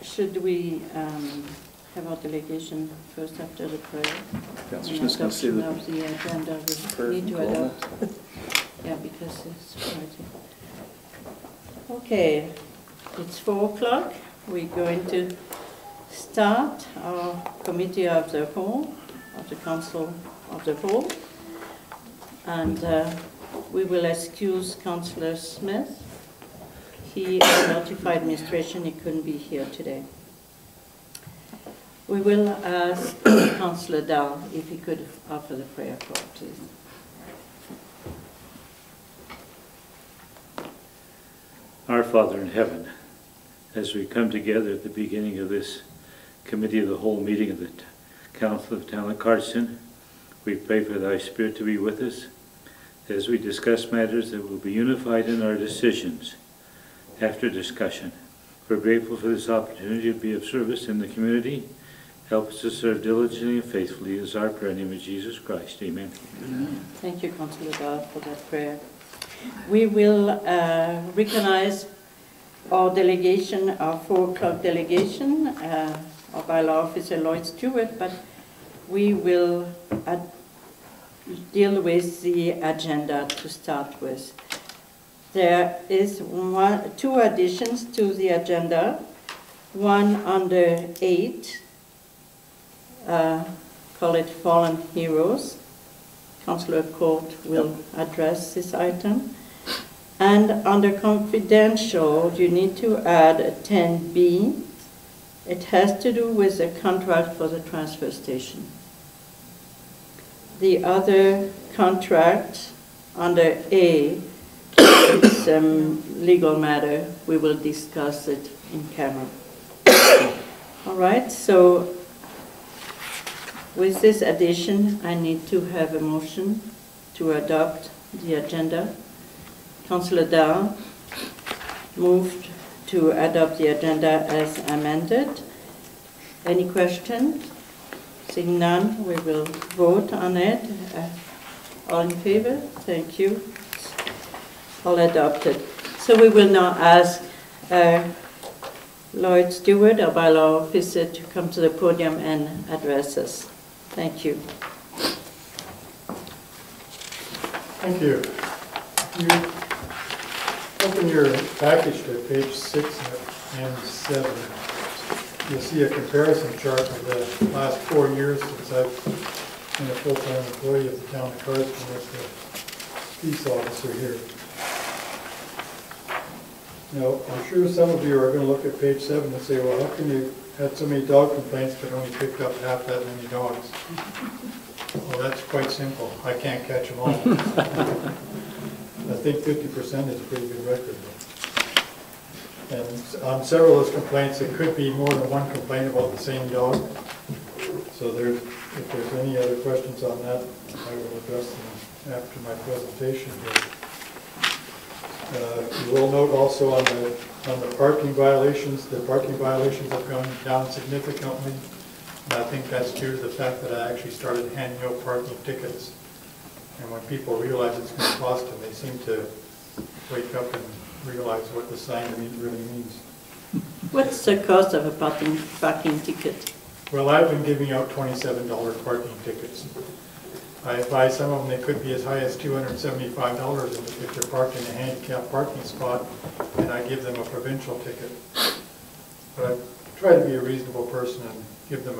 Should we have our delegation first after the prayer? Yeah, I was just going to say that of the agenda. We need to adopt. Yeah, because it's Friday. Okay, it's 4 o'clock. We're going to start our committee of the whole, of the council of the whole, and we will excuse Councillor Smith. He notified administration he couldn't be here today. We will ask Councillor Dahl if he could offer the prayer call, please. Our Father in heaven, as we come together at the beginning of this Committee of the Whole meeting of the Council of Town of Cardston, we pray for Thy Spirit to be with us as we discuss matters that will be unified in our decisions. After discussion, we're grateful for this opportunity to be of service in the community. Help us to serve diligently and faithfully is our prayer in the name of Jesus Christ. Amen. Amen. Thank you, Councillor Dahl, for that prayer. We will recognize our delegation, our 4 o'clock delegation, our bylaw officer Lloyd Stewart, but we will deal with the agenda to start with. There is 2 additions to the agenda, one under 8, call it Fallen Heroes. Councillor Court will address this item. And under confidential, you need to add a 10B. It has to do with the contract for the transfer station. The other contract under A is legal matter. We will discuss it in camera. All right, so with this addition, I need to have a motion to adopt the agenda. Councillor Dahl moved to adopt the agenda as amended. Any questions? Seeing none, we will vote on it. All in favor? Thank you. All adopted. So we will now ask Lloyd Stewart, our bylaw officer, to come to the podium and address us. Thank you. Thank you. You open your package to page 6 and 7. You'll see a comparison chart of the last 4 years since I've been a full-time employee of the town of Cardston as the peace officer here. Now, I'm sure some of you are going to look at page 7 and say, well, how can you had so many dog complaints but only picked up half that many dogs? Well, that's quite simple. I can't catch them all. I think 50% is a pretty good record. And on several of those complaints, it could be more than one complaint about the same dog. So if there's any other questions on that, I will address them after my presentation here. You will note also on the parking violations, the parking violations have gone down significantly. And I think that's due to the fact that I actually started handing out parking tickets. And when people realize it's going to cost them, they seem to wake up and realize what the sign really means. What's the cost of a parking ticket? Well, I've been giving out $27 parking tickets. I buy some of them, they could be as high as $275 if they're parked in a handicapped parking spot, and I give them a provincial ticket. But I try to be a reasonable person and give them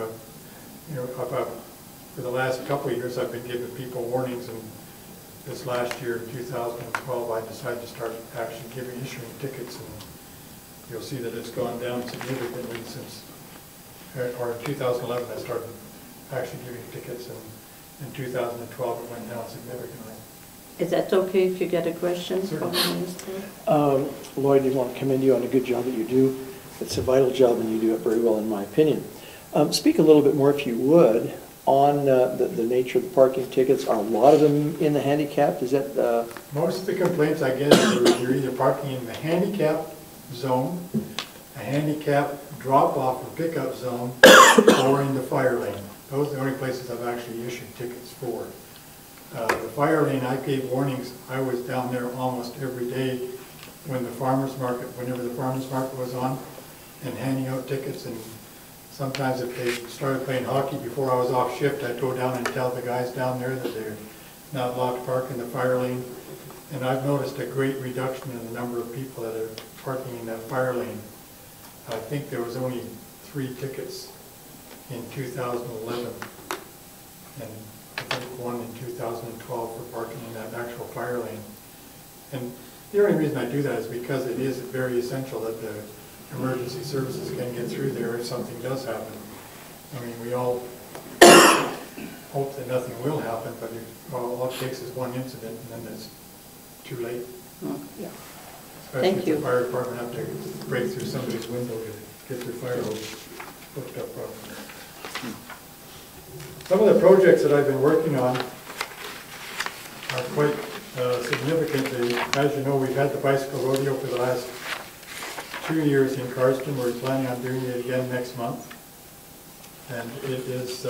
for the last couple of years I've been giving people warnings, and this last year, 2012, I decided to start actually issuing tickets, and you'll see that it's gone down significantly since, or in 2011 I started actually giving tickets, and in 2012 it went down significantly. Is that okay if you get a question from the minister? Lloyd, I want to commend you on a good job that you do. It's a vital job and you do it very well in my opinion. Speak a little bit more, if you would, on the nature of the parking tickets. Are a lot of them in the handicapped? Is that most of the complaints I get are you're either parking in the handicap zone, a handicap drop-off or pickup zone, or in the fire lane. Those are the only places I've actually issued tickets for. The fire lane, I gave warnings. I was down there almost every day when the farmers market, whenever the farmers market was on, and handing out tickets. And sometimes if they started playing hockey before I was off shift, I'd go down and tell the guys down there that they're not allowed to park in the fire lane. And I've noticed a great reduction in the number of people that are parking in that fire lane. I think there was only 3 tickets in 2011, and I think 1 in 2012 for parking in that actual fire lane. And the only reason I do that is because it is very essential that the emergency services can get through there if something does happen. I mean, we all hope that nothing will happen, but all it takes is one incident and then it's too late. Yeah. Especially Thank if you. the fire department have to break through somebody's window to get their fire hose hooked up properly. Some of the projects that I've been working on are quite significant. As you know, we've had the bicycle rodeo for the last 2 years in Cardston. We're planning on doing it again next month. And it is,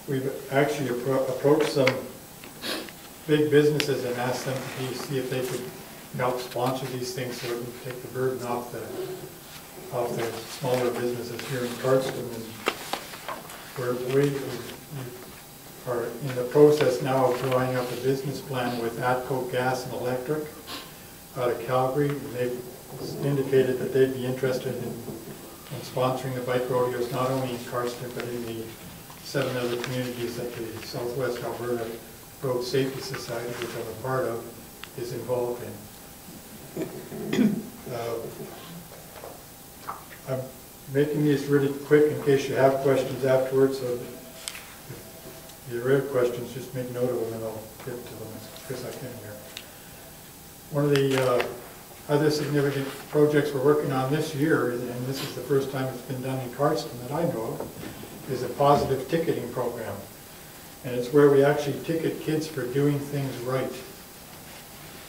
we've actually approached some big businesses and asked them to see if they could help sponsor these things so it would take the burden off the smaller businesses here in Cardston. And we are in the process now of drawing up a business plan with ATCO Gas and Electric out of Calgary. And they've indicated that they'd be interested in sponsoring the bike rodeos, not only in Cardston, but in the 7 other communities that the Southwest Alberta Road Safety Society, which I'm a part of, is involved in. I'm making these really quick in case you have questions afterwards, so if you have questions, just make note of them and I'll get to them as quick as I can here. One of the other significant projects we're working on this year, and this is the first time it's been done in Cardston that I know of, is a positive ticketing program. And it's where we actually ticket kids for doing things right.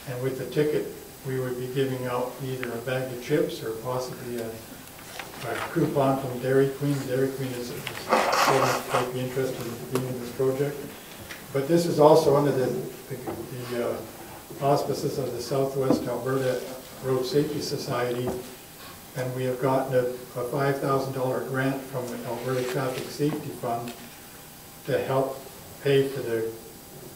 And with the ticket, we would be giving out either a bag of chips or possibly a coupon from Dairy Queen. Dairy Queen is quite interested in being in this project. But this is also under the auspices of the Southwest Alberta Road Safety Society, and we have gotten a $5,000 grant from the Alberta Traffic Safety Fund to help pay for the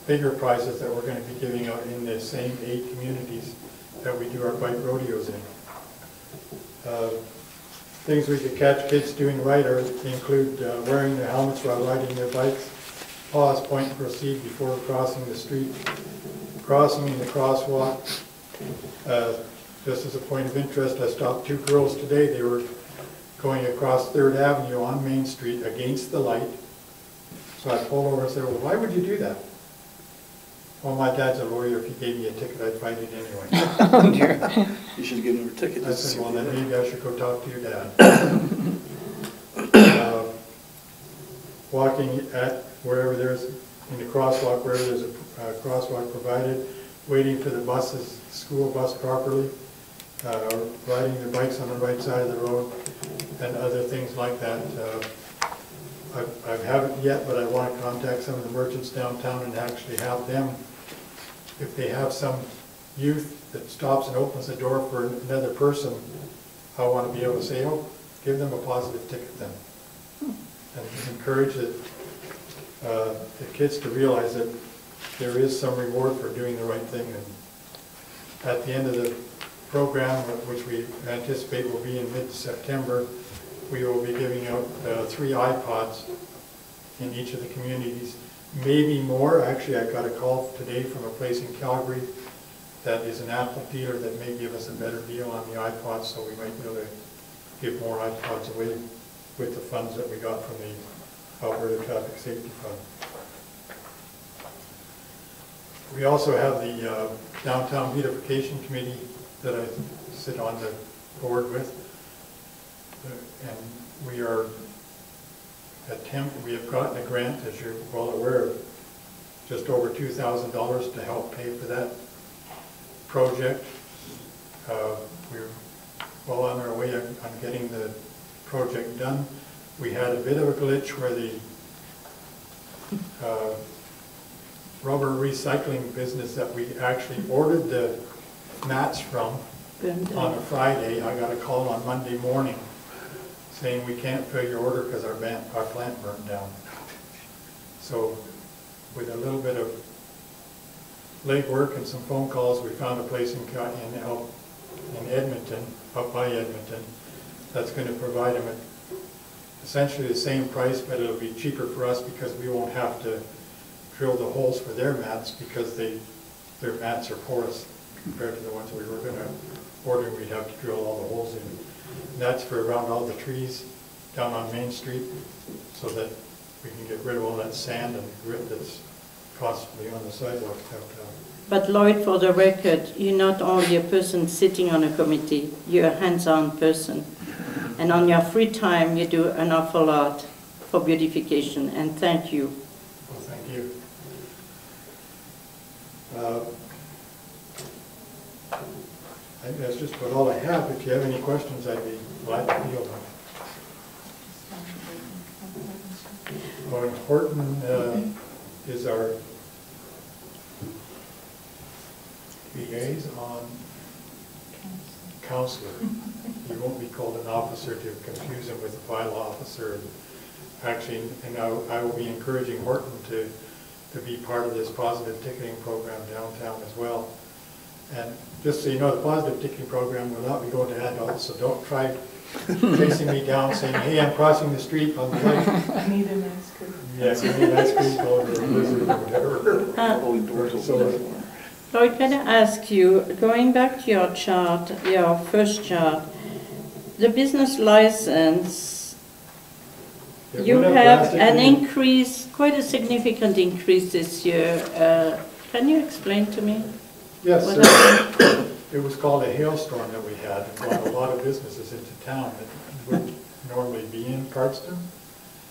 bigger prizes that we're going to be giving out in the same 8 communities that we do our bike rodeos in. Things we could catch kids doing right include wearing their helmets while riding their bikes, pause, point, and proceed before crossing the street, crossing in the crosswalk. Just as a point of interest, I stopped 2 girls today. They were going across 3rd Avenue on Main Street against the light. So I pulled over and said, well, why would you do that? Well, my dad's a lawyer. If he gave me a ticket, I'd fight it anyway. Oh, dear. You should give him a ticket. I said, well, then maybe I should go talk to your dad. Walking at wherever there's, in the crosswalk, wherever there's a crosswalk provided, waiting for the buses, school bus properly, riding their bikes on the right side of the road, and other things like that. I haven't yet, but I want to contact some of the merchants downtown and actually have them, if they have some youth that stops and opens the door for another person, I want to be able to say, oh, give them a positive ticket then. And encourage the kids to realize that there is some reward for doing the right thing. And at the end of the program, which we anticipate will be in mid-September, we will be giving out 3 iPods in each of the communities, maybe more. Actually, I got a call today from a place in Calgary that is an Apple dealer that may give us a better deal on the iPods, so we might be able to give more iPods away with the funds that we got from the Alberta Traffic Safety Fund. We also have the Downtown Beautification Committee that I sit on the board with. And we have gotten a grant, as you're well aware of, just over $2,000 to help pay for that project. We're well on our way on getting the project done. We had a bit of a glitch where the rubber recycling business that we actually ordered the mats from on a Friday, I got a call on Monday morning saying we can't fill your order because our plant burned down. So with a little bit of legwork and some phone calls, we found a place in Edmonton, up by Edmonton, that's going to provide them at essentially the same price, but it'll be cheaper for us because we won't have to drill the holes for their mats because their mats are porous compared to the ones we were going to order. We'd have to drill all the holes in. And that's for around all the trees down on Main Street so that we can get rid of all that sand and grit that's constantly on the sidewalks downtown. But Lloyd, for the record, you're not only a person sitting on a committee, you're a hands-on person. And on your free time, you do an awful lot for beautification, and thank you. Well, thank you. I think that's just about all I have. If you have any questions, I'd be glad to field them. Well, Horton is our liaison counselor. He won't be called an officer to confuse him with a file officer. Actually, and I will be encouraging Horton to be part of this positive ticketing program downtown as well. And just so you know, the positive ticketing program will not be going to adults, so don't try chasing me down saying, hey, I'm crossing the street on the right. I need an ice cream. Yeah, give me an ice cream cone or a blizzard or whatever. So, Lloyd, can I ask you, going back to your chart, your first chart, the business license, you have an increase, quite a significant increase this year. Can you explain to me? yes, it was called a hailstorm that we had. It brought a lot of businesses into town that wouldn't normally be in Cardston.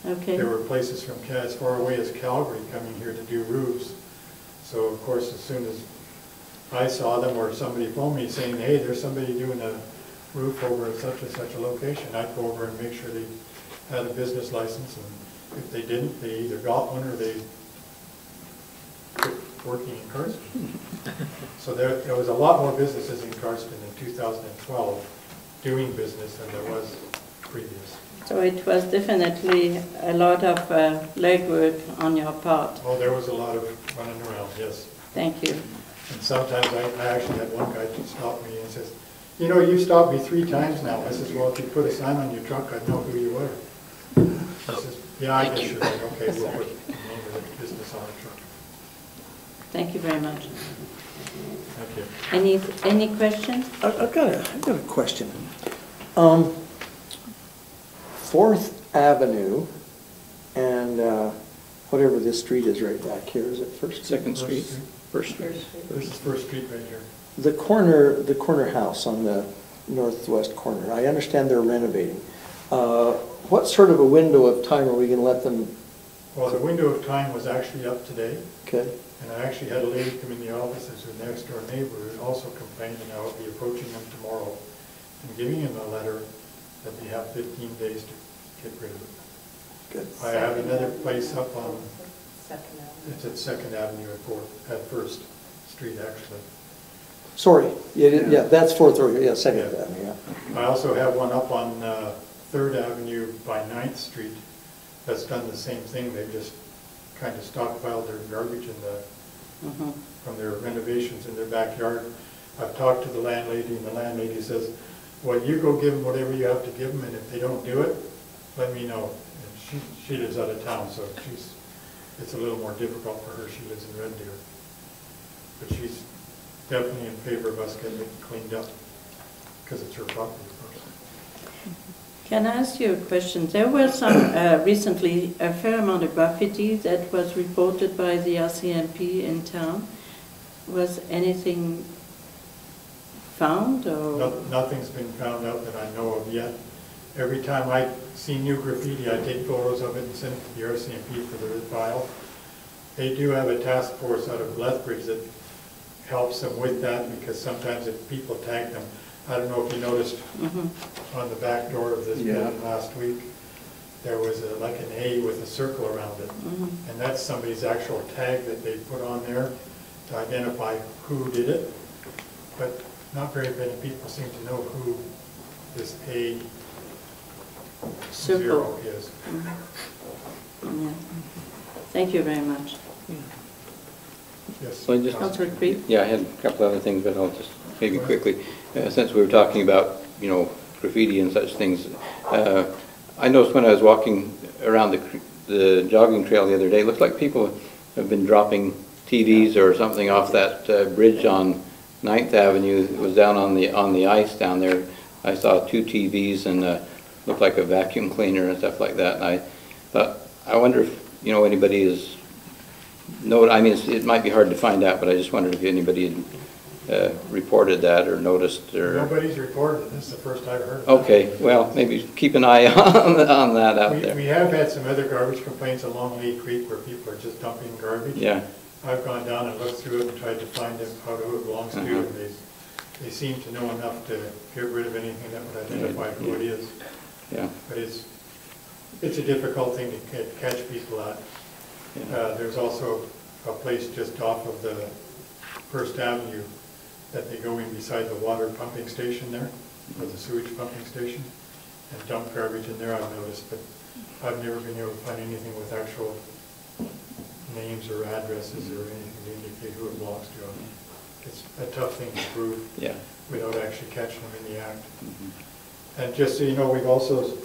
Okay. There were places from as far away as Calgary coming here to do roofs. So of course, as soon as I saw them or somebody phoned me saying, hey, there's somebody doing a roof over at such and such a location, I'd go over and make sure they had a business license, and if they didn't, they either got one or they quit working in Cardston. So there was a lot more businesses in Cardston in 2012 doing business than there was previous. So it was definitely a lot of legwork on your part. Oh, there was a lot of running around, yes. Thank you. And sometimes I actually had one guy stop me and says, you know, you've stopped me 3 times now. I says, well, if you put a sign on your truck, I'd know who you were. He says, yeah, I guess you're right. Okay, we'll put the name of the business on the truck. Thank you very much. Thank you. Any questions? I've got a question. 4th Avenue and whatever this street is right back here, is it First? Second Street. First Street. This is First Street right here. The corner house on the northwest corner, I understand they're renovating. What sort of a window of time are we going to let them? Well, the window of time was actually up today. Okay. And I actually had a lady come in the office as a next door neighbor who also complained, and I will be approaching them tomorrow and giving them a letter that they have 15 days to get rid of it. Good. I have another place up on, Second Avenue. it's at 2nd Avenue at First Street actually. Sorry, yeah, that's 4th, or yeah, 2nd Yeah. Avenue, yeah. I also have one up on 3rd Avenue by 9th Street that's done the same thing. They've just kind of stockpiled their garbage in from their renovations in their backyard. I've talked to the landlady, and the landlady says, well, you go give them whatever you have to give them, and if they don't do it, let me know. And she lives out of town, so it's a little more difficult for her. She lives in Red Deer. But she's definitely in favor of us getting it cleaned up, because it's her property, of course. Can I ask you a question? There were some recently a fair amount of graffiti that was reported by the RCMP in town. Was anything found or? Nothing's been found out that I know of yet. Every time I see new graffiti, I take photos of it and send it to the RCMP for their file. They do have a task force out of Lethbridge that helps them with that, because sometimes if people tag them, I don't know if you noticed on the back door of this building last week, there was like an A with a circle around it. And that's somebody's actual tag that they put on there to identify who did it. But not very many people seem to know who this A Super. 0, yes. Yeah. Thank you very much. Yes. So I just- Councillor Creed? Yeah, I had a couple other things, but I'll just maybe quickly. Since we were talking about, graffiti and such things, I noticed when I was walking around the jogging trail the other day, it looks like people have been dropping TVs or something off that bridge on 9th Avenue. It was down on the ice down there. I saw 2 TVs and looked like a vacuum cleaner and stuff like that. And I thought, I wonder if anybody is it might be hard to find out, but I just wondered if anybody had reported that or noticed or. Nobody's reported it. This is the first I've heard of it. Okay, well, maybe keep an eye on that out there. We have had some other garbage complaints along Lee Creek where people are just dumping garbage. Yeah. I've gone down and looked through it and tried to find out who it belongs to, Uh-huh. and they seem to know enough to get rid of anything that would identify who it is. Yeah. But it's a difficult thing to catch people at. Yeah. There's also a place just off of the First Avenue that they go in beside the water pumping station there, or the sewage pumping station, and dump garbage in there, I've noticed, but I've never been able to find anything with actual names or addresses or anything to indicate who it belongs to. It's a tough thing to prove Yeah. without actually catching them in the act. Mm-hmm. And just so you know, we've also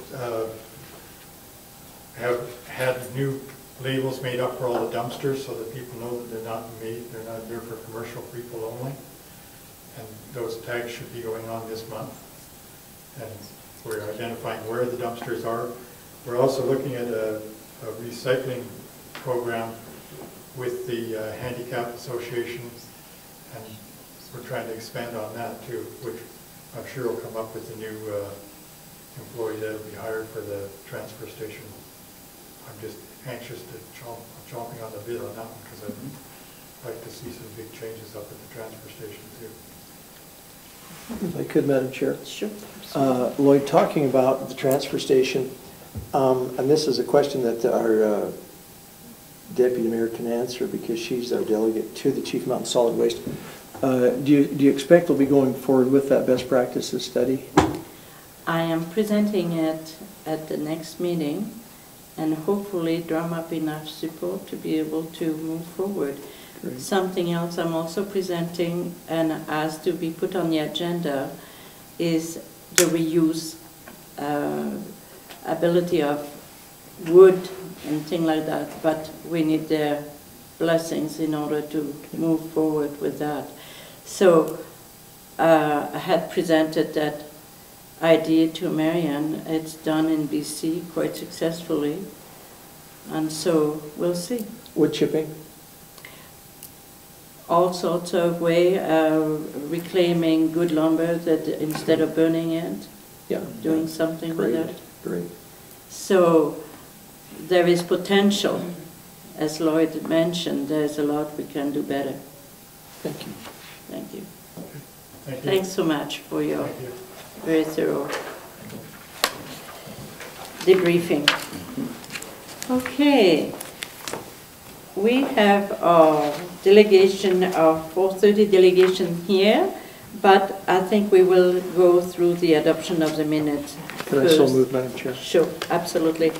have had new labels made up for all the dumpsters so that people know that they're not there for commercial people only. And those tags should be going on this month. And we're identifying where the dumpsters are. We're also looking at a recycling program with the Handicap Association, and we're trying to expand on that too, which I'm sure will come up with a new employee that will be hired for the transfer station. I'm just anxious to chomping on the bit on that one because I'd like to see some big changes up at the transfer station too. If I could, Madam Chair. Sure. Lloyd, talking about the transfer station, and this is a question that our Deputy Mayor can answer because she's our delegate to the Chief Mountain Solid Waste. Do you expect we'll be going forward with that best practices study? I am presenting it at the next meeting and hopefully drum up enough support to be able to move forward. Great. Something else I'm also presenting and asked to be put on the agenda is the reuse ability of wood and things like that, but we need their blessings in order to move forward with that. So I had presented that idea to Marian. It's done in BC quite successfully, and so we'll see. Wood chipping? All sorts of way, reclaiming good lumber that instead of burning it, Yeah. doing something Great. with it. Great. So there is potential. As Lloyd mentioned, there's a lot we can do better. Thank you. Thank you. Thank you. Thanks so much for your Thank you. very thorough debriefing. Okay. We have our delegation, our 4:30 delegation here, but I think we will go through the adoption of the minutes Can I so first. move, Madam Chair? Sure, absolutely.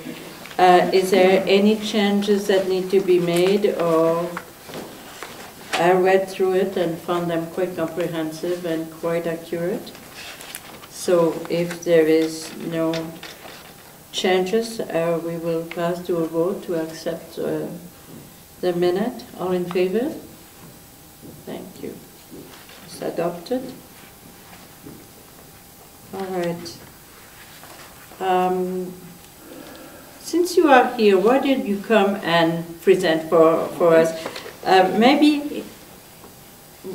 Is there any changes that need to be made, or I read through it and found them quite comprehensive and quite accurate. So if there is no changes, we will pass to a vote to accept the minute. All in favor? Thank you. It's adopted. All right. Since you are here, why did you come and present for us? Maybe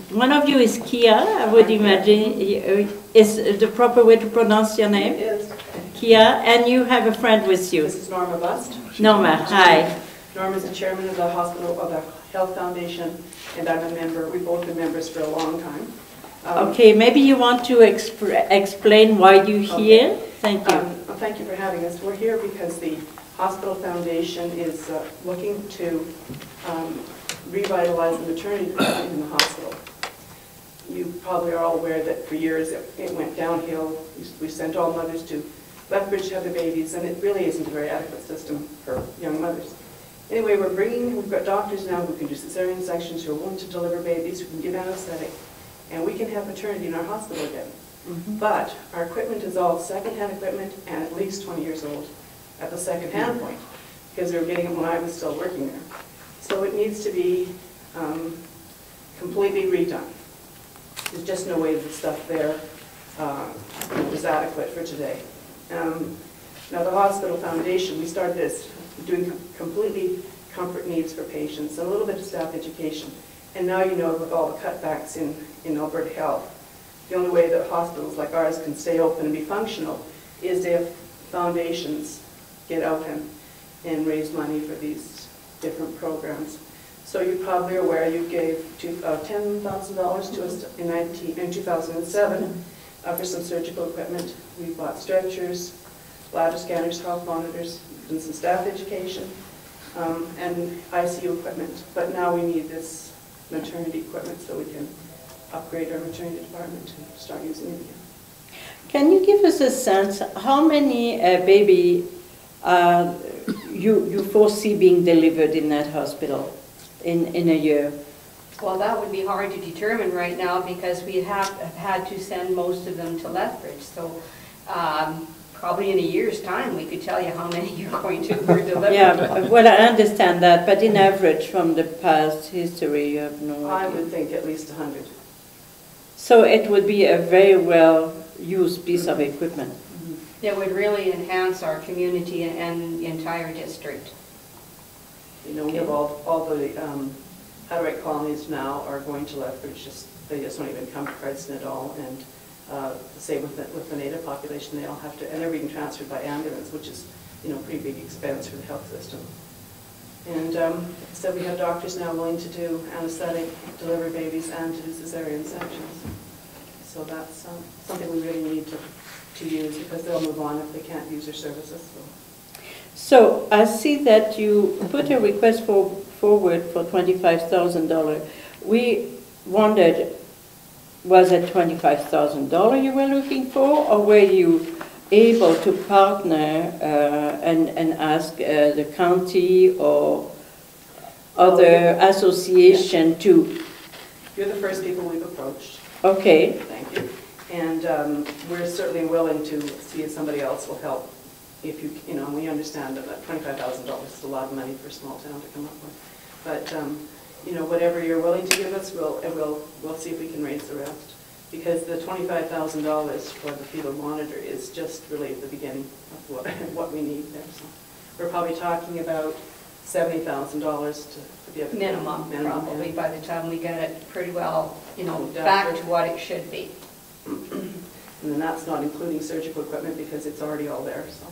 one of you is Kia, I would imagine. Is the proper way to pronounce your name? It is. Kia, and you have a friend with you. This is Norma Bust. Norma, hi. Norma is the chairman of the hospital, of the Health Foundation, and I'm a member. We've both been members for a long time. Okay, maybe you want to explain why you're here? Thank you. Thank you for having us. We're here because the Hospital Foundation is looking to revitalize the maternity department in the hospital. You probably are all aware that for years it went downhill. We sent all mothers to Lethbridge to have their babies, and it really isn't a very adequate system for young mothers. Anyway, we've got doctors now who can do cesarean sections, who are willing to deliver babies, who can give anesthetic, and we can have maternity in our hospital again. But our equipment is all second-hand equipment and at least 20 years old at the second-hand point, because they were getting it when I was still working there. So it needs to be completely redone. There's just no way the stuff there is adequate for today. Now the hospital foundation, we started this doing completely comfort needs for patients, and a little bit of staff education. And now you know with all the cutbacks in Alberta Health, the only way that hospitals like ours can stay open and be functional is if foundations get out and raise money for these different programs. So you probably are aware you gave $10,000 to us in 2007 for some surgical equipment. We bought stretchers, bladder scanners, health monitors, and some staff education, and ICU equipment. But now we need this maternity equipment so we can upgrade our maternity department and start using it again. Can you give us a sense how many baby you foresee being delivered in that hospital in a year? Well, that would be hard to determine right now because we have had to send most of them to Lethbridge. So probably in a year's time we could tell you how many you're going to deliver. Yeah, well, I understand that, but in average from the past history, you have no idea. I would think at least 100. So it would be a very well-used piece of equipment. That would really enhance our community and the entire district. You know, we have all the Hadarite colonies now are going to Lethbridge. They just don't even come to Cardston at all. And the same with the native population, they all have to, and they're being transferred by ambulance, which is, you know, a pretty big expense for the health system. And so we have doctors now willing to do anesthetic, deliver babies, and to do cesarean sections. So that's something we really need to use because they'll move on if they can't use their services. So I see that you put a request forward for $25,000. We wondered, was it $25,000 you were looking for, or were you able to partner and ask the county or other association to? You're the first people we've approached. Okay. Thank you. And we're certainly willing to see if somebody else will help. If you know, we understand that $25,000 is a lot of money for a small town to come up with. But you know, whatever you're willing to give us, we'll see if we can raise the rest. Because the $25,000 for the fetal monitor is just really the beginning of what we need there. So we're probably talking about $70,000 to be able to minimum probably by the time we get it pretty well, you know, back to what it should be. And then that's not including surgical equipment because it's already all there. So.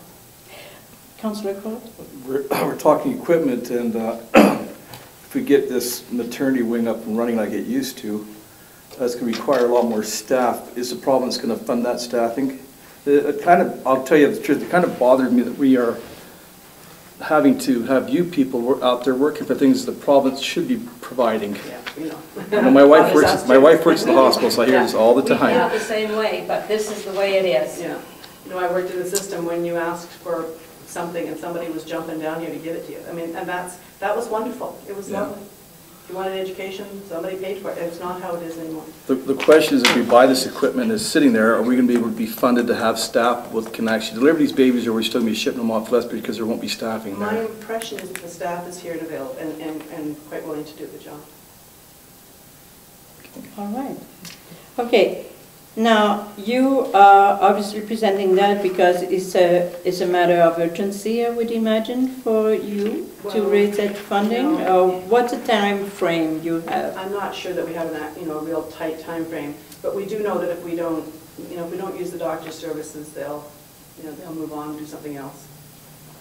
Councillor Kronen? We're talking equipment, and if we get this maternity wing up and running like it used to, that's going to require a lot more staff. Is the province going to fund that staffing? It kind of, I'll tell you the truth, it kind of bothered me that we are having to have you people out there working for things the province should be providing. Yeah, you know. You know, my wife works in the hospital, so I hear this all the time. We feel the same way, but this is the way it is. Yeah. You know, I worked in the system when you asked for something and somebody was jumping down here to give it to you. I mean, and that was wonderful. It was lovely. If you wanted education, somebody paid for it. It's not how it is anymore. The question is, if we buy this equipment that's sitting there, are we going to be able to be funded to have staff that can actually deliver these babies, or are we still going to be shipping them off Lethbridge because there won't be staffing there? My impression is that the staff is here and available and quite willing to do the job. All right. Okay. Now, you are obviously presenting that because it's a matter of urgency, I would imagine, for you to raise that funding. No. What's the time frame you have? I'm not sure that we have a real tight time frame, but we do know that if we don't use the doctor's services, they'll move on and do something else.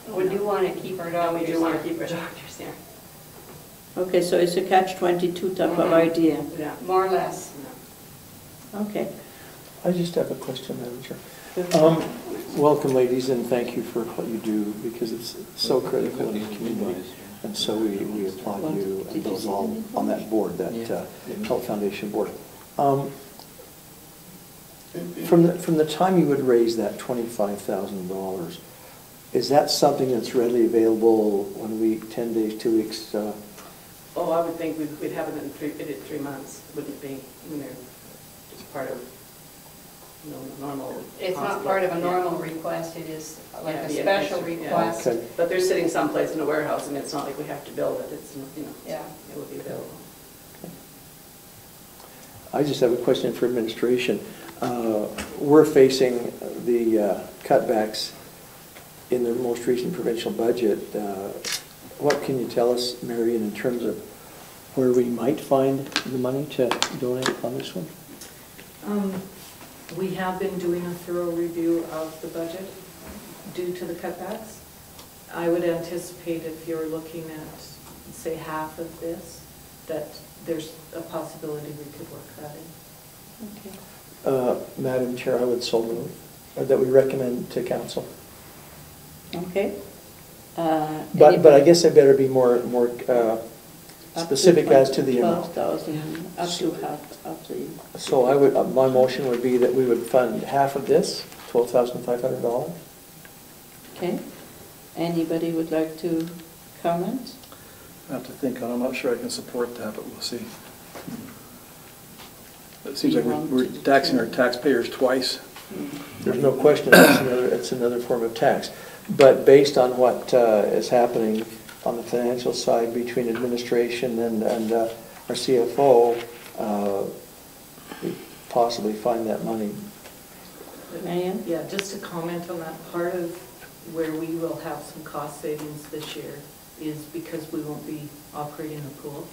We do want to keep our doctors. We do want to keep our doctors here. Okay, so it's a catch-22 type of idea. Yeah, more or less. Yeah. Okay. I just have a question, Madam Chair. Welcome, ladies, and thank you for what you do, because it's so critical in the community. And so we applaud you and those all on that board, that Health Foundation board. From the time you would raise that $25,000, is that something that's readily available 1 week, 10 days, 2 weeks? Oh, I would think we'd have it in 3 months, wouldn't it be, it's part of, normal. It's not hospital. part of a Yeah. normal request, it is like Yeah, a yeah, special yeah. request. Okay. But they're sitting someplace in a warehouse, it's not like we have to build it, it's, Yeah. it will be available. I just have a question for administration. We're facing the cutbacks in the most recent provincial budget. What can you tell us, Marian, in terms of where we might find the money to donate on this one? We have been doing a thorough review of the budget due to the cutbacks. I would anticipate if you're looking at, say, half of this, that there's a possibility we could work that in. Okay. Madam Chair, I would so move that we recommend to council. Okay. But I guess I better be more specific as to the amount. 12,000, up to half of the... So I would, my motion would be that we would fund half of this, $12,500. Okay. Anybody would like to comment? I have to think on it. I'm not sure I can support that, but we'll see. It seems like we're taxing our taxpayers twice. There's no question it's another form of tax. But based on what is happening on the financial side between administration and our CFO, we possibly find that money. Marian? Yeah, just to comment on that, part of where we will have some cost savings this year is because we won't be operating the pool.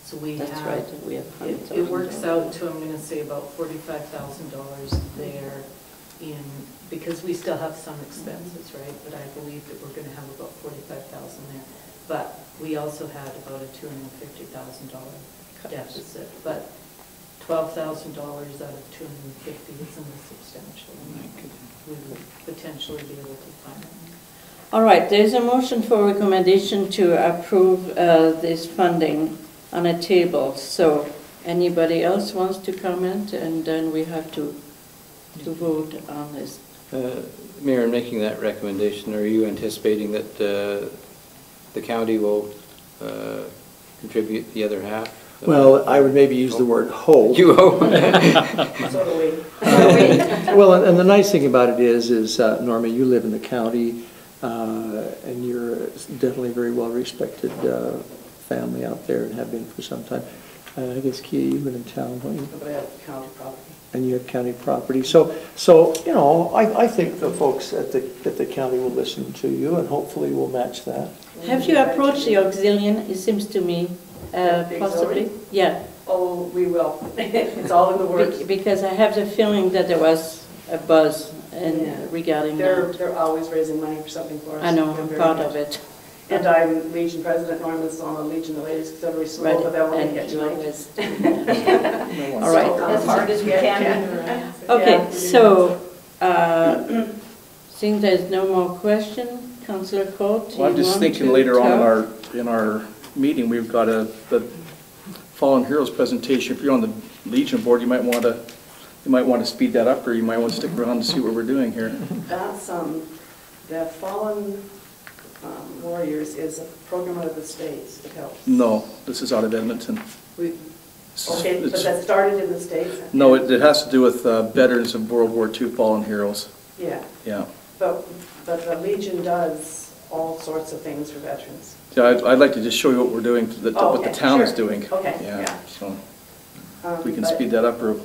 So we That's have, right, we have it works out to, I'm going to say, about $45,000 there in, because we still have some expenses, right? But I believe that we're going to have about $45,000 there. But we also had about a $250,000 deficit. But $12,000 out of $250 isn't a substantial amount. We would potentially be able to find it. All right, there's a motion for recommendation to approve this funding on a table. So anybody else wants to comment? And then we have to vote on this. Mayor, in making that recommendation, are you anticipating that the county will contribute the other half? Well, I would maybe use the word hope. You hope. So do we. Well, and the nice thing about it is Norma, you live in the county, and you're definitely a very well-respected family out there and have been for some time. I guess, Kia, you've been in town, haven't you? But I have county property. And you have county property. So you know, I think the folks at the county will listen to you, and hopefully will match that. Have you approached the auxilian, it seems to me, The possibly? auxiliary? Yeah. Oh, we will. It's all in the works. Because I have the feeling that there was a buzz Yeah. regarding that. They're always raising money for something for us. I know, They're I'm very part good. of it. And I'm Legion President, Norman's on the Legion of Ladies Auxiliary School, Right, but that won't and get you tonight. always... All right. As hard as we can. Okay, Yeah. so, seeing there's no more question, Councillor Court, do you Well, I'm just want thinking to later on talk? in our meeting, we've got the Fallen Heroes presentation. If you're on the Legion board, you might want to speed that up, or you might want to stick around to see what we're doing here. That's, the Fallen Warriors is a program out of the States that helps. No, this is out of Edmonton. We, This is- okay, but it's- that started in the States? No, it has to do with veterans of World War II fallen heroes. Yeah, Yeah. but the Legion does all sorts of things for veterans. Yeah, I'd like to just show you what we're doing, what the Okay, town is sure. doing. Okay, Yeah, yeah. so if we can But- speed that up, or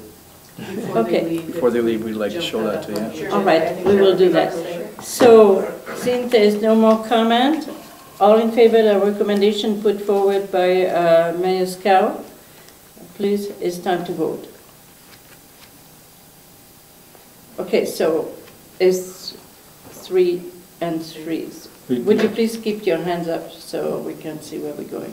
Okay. before they leave, we'd like to Jump show that up to on you. Sure. All I right, think we will do that that. would be great. So, since there's no more comment, all in favor of the recommendation put forward by Mayor Schow, please, it's time to vote. Okay, so it's 3 and 3. Would you please keep your hands up so we can see where we're going?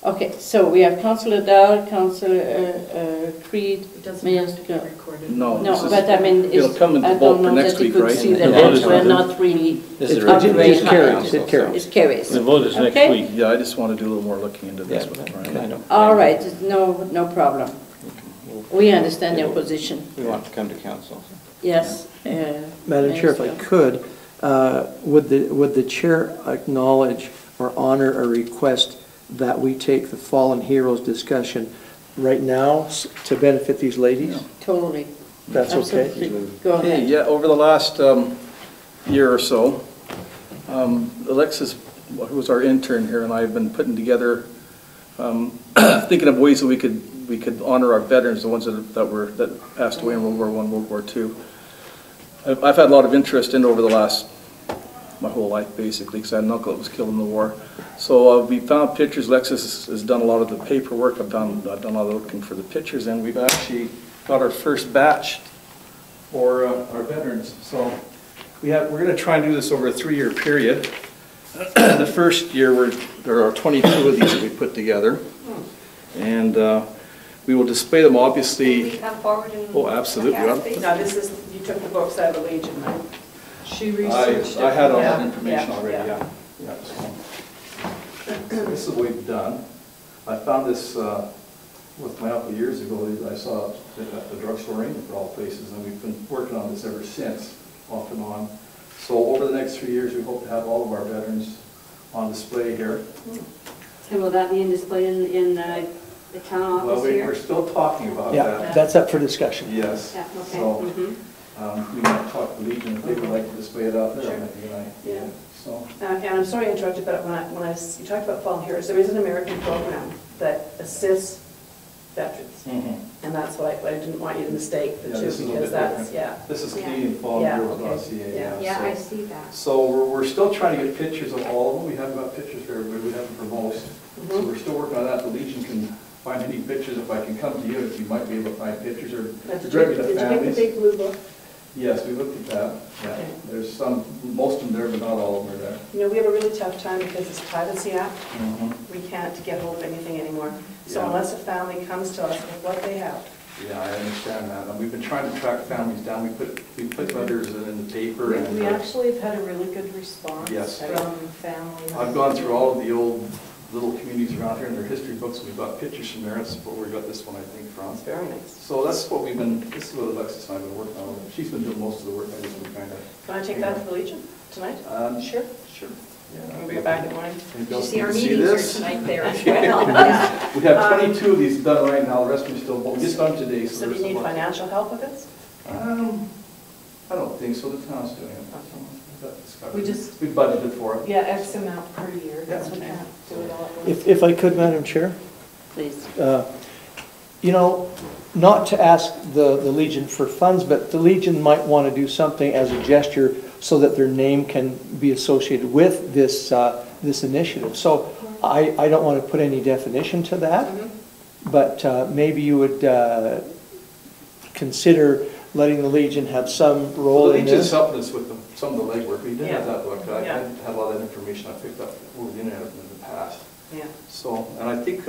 Okay, so we have Councillor Dahl, Councillor Creed, It doesn't Mayor have to be Schow. recorded. No. No, This is- but I mean, it'll come into I vote don't for know next that you week, could right? see The that vote is we're on- not really This is up a- very It carries, high. it carries. It carries. The vote is next Okay. week. Yeah, I just want to do a little more looking into this Yeah, one, I right? know. All right, no problem. We understand your position. We want to come to council. Yes. Madam Chair, if I could, would the chair acknowledge or honor a request that we take the Fallen Heroes discussion right now to benefit these ladies? Totally. That's okay? Absolutely. Go Okay, ahead. yeah, over the last year or so, Alexis, who was our intern here, and I have been putting together, thinking of ways that we could honor our veterans, the ones that passed away in World War I, World War II. I've had a lot of interest in over the last, my whole life basically, because I had an uncle that was killed in the war. So we found pictures. Alexis has done a lot of the paperwork. I've done a lot of looking for the pictures, and we've actually got our first batch for our veterans. So we're going to try and do this over a 3-year period. The first year, there are 22 of these that we put together, and we will display them obviously. Can we come forward and? Oh, absolutely. look at these? Now, this is, you took the books out of the Legion, right? She researched it. I had all Yeah, that information yeah, already, yeah. yeah. So, this is what we've done. I found this with my uncle years ago. I saw it at the drugstore in for all places, and we've been working on this ever since, off and on. So over the next 3 years, we hope to have all of our veterans on display here. And will that be in display in the town Well, office we're here? still talking about Yeah, that. that's up for discussion. Yes. Yeah, okay. So, Mhm. we might talk to Legion if they would like to display it out there. Sure. Maybe an idea. Yeah. So. And I'm sorry I interrupted, but you talked about Fallen Heroes, there is an American program that assists veterans. And that's why I didn't want you to mistake the Yeah, two, this is a because bit that's, different. yeah. This is Yeah. Canadian Fallen Yeah, Heroes.ca. okay. Yeah. Yeah, so- I see that. So we're still trying to get pictures of all of them. We haven't got pictures for everybody, we haven't for most. So we're still working on that. The Legion can find any pictures. If I can come to you, if you might be able to find pictures or Now, did direct you to get the families. big blue book? Yes, we looked at that. Yeah. Okay. There's some, most of them there, but not all of them are there. You know, we have a really tough time because it's Privacy Act. Mhm. We can't get hold of anything anymore. So Yeah. unless a family comes to us with what they have. Yeah, I understand that. And we've been trying to track families down. We put letters in the paper. and We actually have had a really good response Yes. from families. I've gone through all of the old little communities around here and their history books. We've got pictures from there. That's where we got this one, I think, from. It's very nice. So that's what this is what Alexis and I have been working on. She's been doing most of the work. I just been kind of. Can I take that to the Legion tonight? Sure. Sure. Yeah. Can we go back in the morning? Anybody You else see need our to meetings this? are tonight there as well. We have 22 of these done right now. The rest are still, we just done today. So do there's you need some more. financial help with this? I don't think so. The town's doing it. We just- We budgeted for it. Yeah, X amount per year, because we Okay. can't do it all at once. If I could, Madam Chair? Please. You know, not to ask the Legion for funds, but the Legion might want to do something as a gesture so that their name can be associated with this initiative. So I don't want to put any definition to that, but maybe you would consider letting the Legion have some role Well, in the Legion's this. helping us with some of the legwork. We did have Yeah. that book. I Yeah. had a lot of that information I picked up over the internet in the past. Yeah. So, and I think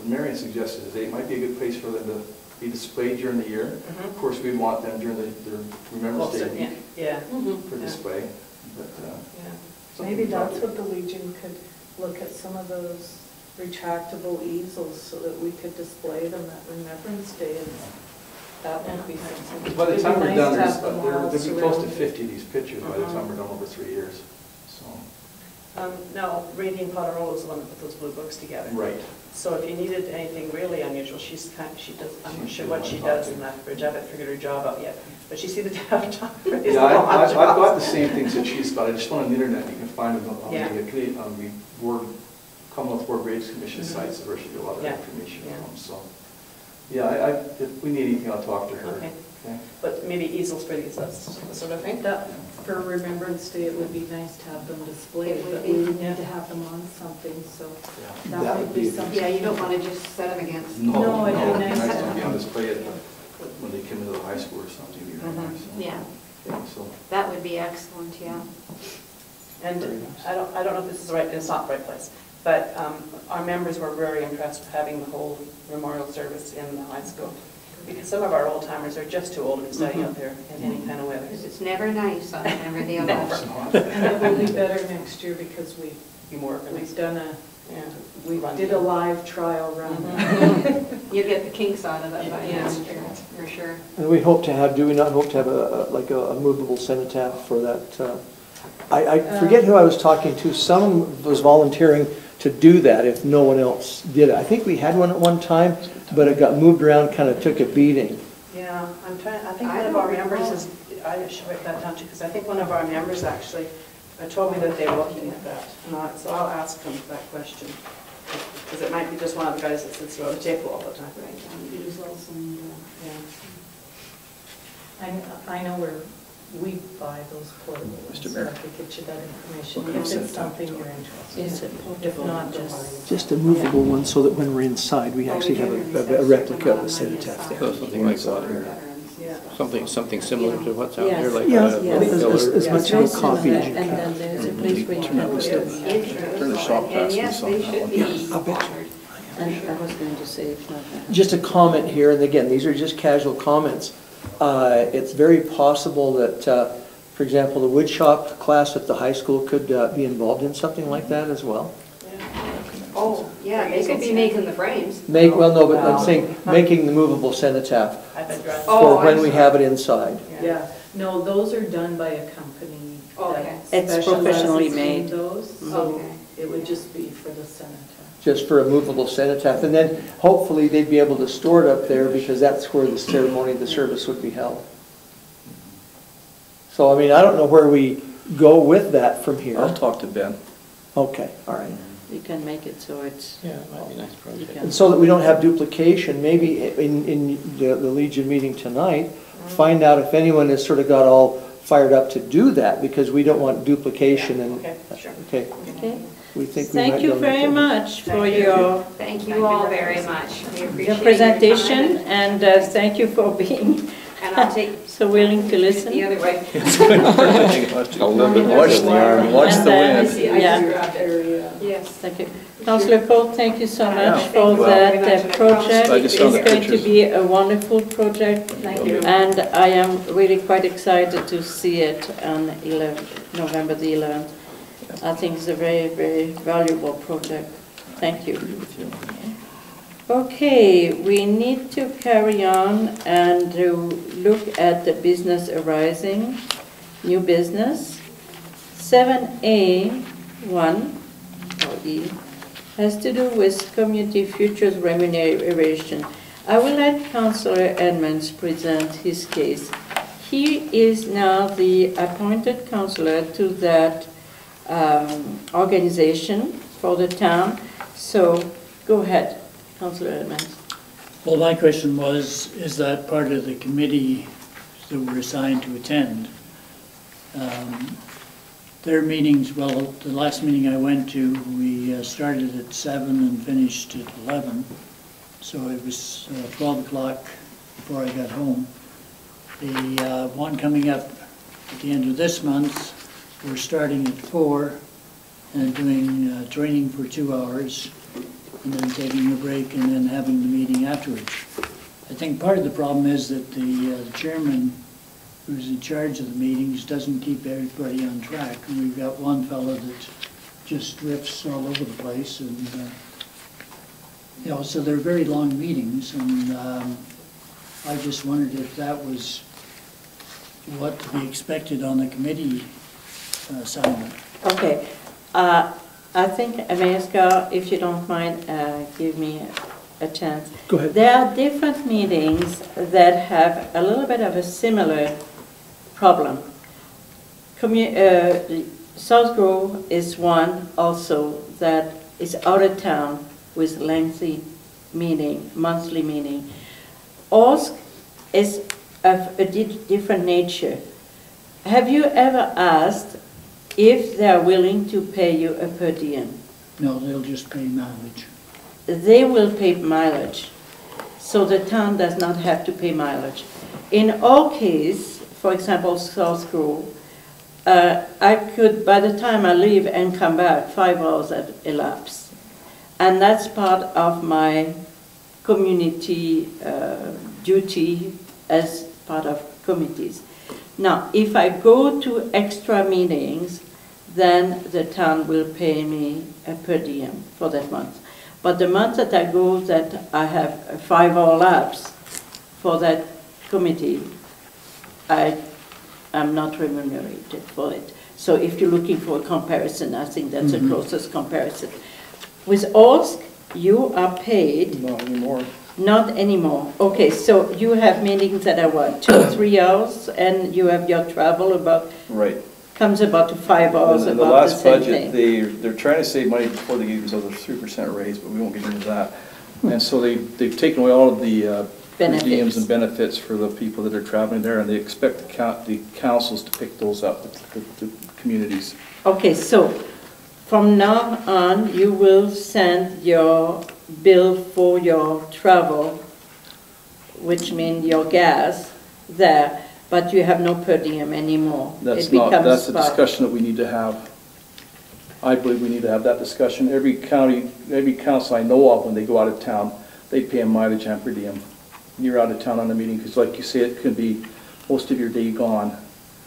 Marian suggested that it might be a good place for them to be displayed during the year. Of course, we want them during their Remembrance Day Yeah, week yeah, for Yeah. display. But, yeah. something Maybe to talk that's to. what the Legion could look at, some of those retractable easels so that we could display them at Remembrance Day. And that would be something. By the It'd time be we're nice done, to there's have them all there'll be close to surrounded. 50 of these pictures by the time we're done over 3 years. So, No, Radiant Potter-Roll is the one that put those blue books together. right. So if you needed anything really unusual, she does, I'm not sure what she does in that bridge. I haven't figured her job out yet. But she seemed to have time. Yeah, I've got the same things that she's got. I just went on the internet, you can find them on Yeah. the Commonwealth Board Grades Commission sites, where she get a lot of Yeah. information Yeah. from, so. Yeah, if we need anything, I'll talk to her. Okay. Okay? But maybe easels for these, that's the sort of thing. That, for Remembrance Day, it would be nice to have them displayed, It would but be, we would yeah. need to have them on something, so Yeah. that That would would be be- something. Yeah, you don't want to just set them against. No, it'd be no, nice to to be have- on display when they come into the high school or something. It'd be very nice. Yeah, Yeah, so, that would be excellent, yeah. And I don't know if this is the right, it's not the right place, but our members were very impressed with having the whole memorial service in the high school. Because some of our old timers are just too old to study out there in any kind of weather. Because it's never nice on Memory Day of Never. Life. And it will be better next year because Be more organized. we've done Yeah. We did a live trial run. You get the kinks out of it, but Yeah. for sure. And we hope to have, do we not hope to have like a movable cenotaph for that? I forget who I was talking to. Someone was volunteering to do that if no one else did it. I think we had one at one time, but it got moved around, kind of took a beating. Yeah, I think one of our members is, I should write that down too, because I think one of our members actually told me that they were looking at that. So I'll ask them that question, because it might be just one of the guys that sits around the table all the time. Right, easels and, Yeah. I know where we buy those portable ones, so I could get you that information if it's something you're interested in. Is it If portable? not, just. Just a movable one so that when we're inside, we actually have a replica of the cenotaph there. So something like that, Yeah. something similar to what's out Yes. there, like Yeah, a yes. as much of a Very copy as similar, you and can. then there's a place where you can put it. Turn the shop and past yes, this they on should that be. I'll bet you. offered. And I was going to say, if not that. Just a comment here, and again, these are just casual comments. It's very possible that, for example, the wood shop class at the high school could be involved in something like that as well. Oh, Yeah, they could be making the frames. Well, no, but I'm saying making the movable cenotaph I've addressed. Oh, for when I'm we sorry. have it inside. Yeah, no, those are done by a company Okay. that It's professionally specializes in made. those, so Okay. it would just be for the cenotaph. Just for a movable cenotaph, and then hopefully they'd be able to store it up there because that's where the ceremony, the service would be held. So, I mean, I don't know where we go with that from I'll here. talk to Ben. Okay, all right. You can make it so it's, Yeah, it might be a nice you project. can. And so that we don't have duplication, maybe in the Legion meeting tonight, find out if anyone has sort of got all fired up to do that, because we don't want duplication and, Okay, sure. okay, Okay. we think we might Thank be you able to very do that. much for your Thank you all very much. We appreciate your your presentation, time, and thank you for being and I'll take so willing to the listen. other way. A little bit more Watch than the arm, watch And, the uh, wind. Yeah, Yes. thank you. Councillor Cole, thank you so much Yeah. for Thank you that very much. project. I It's just saw the going to pictures. be a wonderful project. Thank you. And I am really quite excited to see it on November the 11th. I think it's a very, very valuable project. Thank you. Okay, we need to carry on and to look at the business arising, new business. 7A1, or E, has to do with community futures remuneration. I will let Councillor Edmonds present his case. He is now the appointed councillor to that organization for the town. So go ahead, Councillor Edmonds. Well, my question was, is that part of the committee that we're assigned to attend? Their meetings, well, the last meeting I went to, we started at 7 and finished at 11. So it was 12 o'clock before I got home. The one coming up at the end of this month, we're starting at 4 and doing training for 2 hours and then taking a break and then having the meeting afterwards. I think part of the problem is that the chairman, who's in charge of the meetings, doesn't keep everybody on track. And we've got one fellow that just drifts all over the place, and you know, so they're very long meetings. And I just wondered if that was what to be expected on the committee assignment. Okay. I think, Mayor, if you don't mind, give me a chance. Go ahead. There are different meetings that have a little bit of a similar problem. South Grove is one also that is out of town with lengthy meeting, monthly meeting. OSC is of a different nature. Have you ever asked if they are willing to pay you a per diem? No, they'll just pay mileage. They will pay mileage, so the town does not have to pay mileage. In our case, for example, South Grove, I could, by the time I leave and come back, 5 hours elapse. And that's part of my community duty as part of committees. Now, if I go to extra meetings, then the town will pay me a per diem for that month. But the month that I go, that I have 5-hour laps for that committee, I am not remunerated for it. So if you're looking for a comparison, I think that's the closest comparison. With OSC, you are paid. Not anymore. Not anymore. Okay, so you have meetings that are what, 2 or 3 hours, and you have your travel about, Right. comes about to 5 hours, In the about the last same budget, thing. they're trying to save money before they give us a 3% raise, but we won't get into that. And so they've taken away all of the Benefits. diems and benefits for the people that are traveling there, and they expect the councils to pick those up, the communities. Okay, so from now on, you will send your bill for your travel, which means your gas, there, but you have no per diem anymore. That's It becomes that's a part- discussion that we need to have. I believe we need to have that discussion. Every council I know of, when they go out of town, they pay a mileage and per diem. You're out of town on a meeting, because like you say, it could be most of your day gone.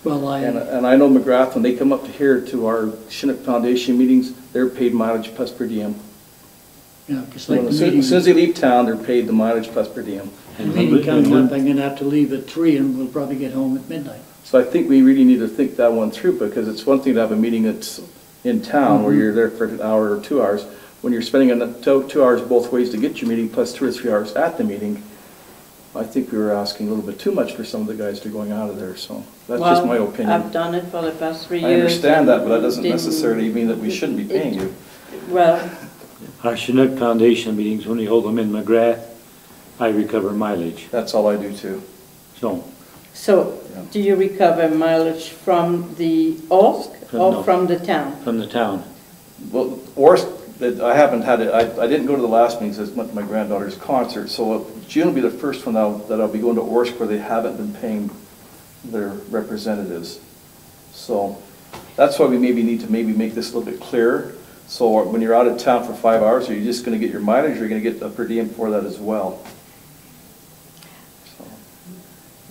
Well, And I know McGrath, when they come up here to our Chinook Foundation meetings, they're paid mileage plus per diem. yeah, because like the As meeting, soon as they leave town, they're paid the mileage plus per diem. the meeting coming up, I'm gonna have to leave at 3 and we'll probably get home at midnight. So I think we really need to think that one through, because it's one thing to have a meeting that's in town where you're there for an hour or 2 hours. When you're spending 2 hours both ways to get your meeting plus 2 or 3 hours at the meeting, I think we were asking a little bit too much for some of the guys that are going out of there, so that's just my Well, opinion. I've done it for the past 3 years. I understand that, but that doesn't Didn't- necessarily mean that we shouldn't be paying you. Well, Our Chinook Foundation meetings, when we hold them in McGrath, I recover mileage. That's all I do too. So, so Yeah. do you recover mileage from the OSC or No. from the town? from the town. Well, or, I haven't had it, I didn't go to the last meetings, I went to my granddaughter's concert, so June will be the first one that I'll be going to Orsk where they haven't been paying their representatives. So that's why we maybe need to make this a little bit clearer. So when you're out of town for 5 hours, are you just gonna get your mileage, or are you gonna get a per diem for that as well? So,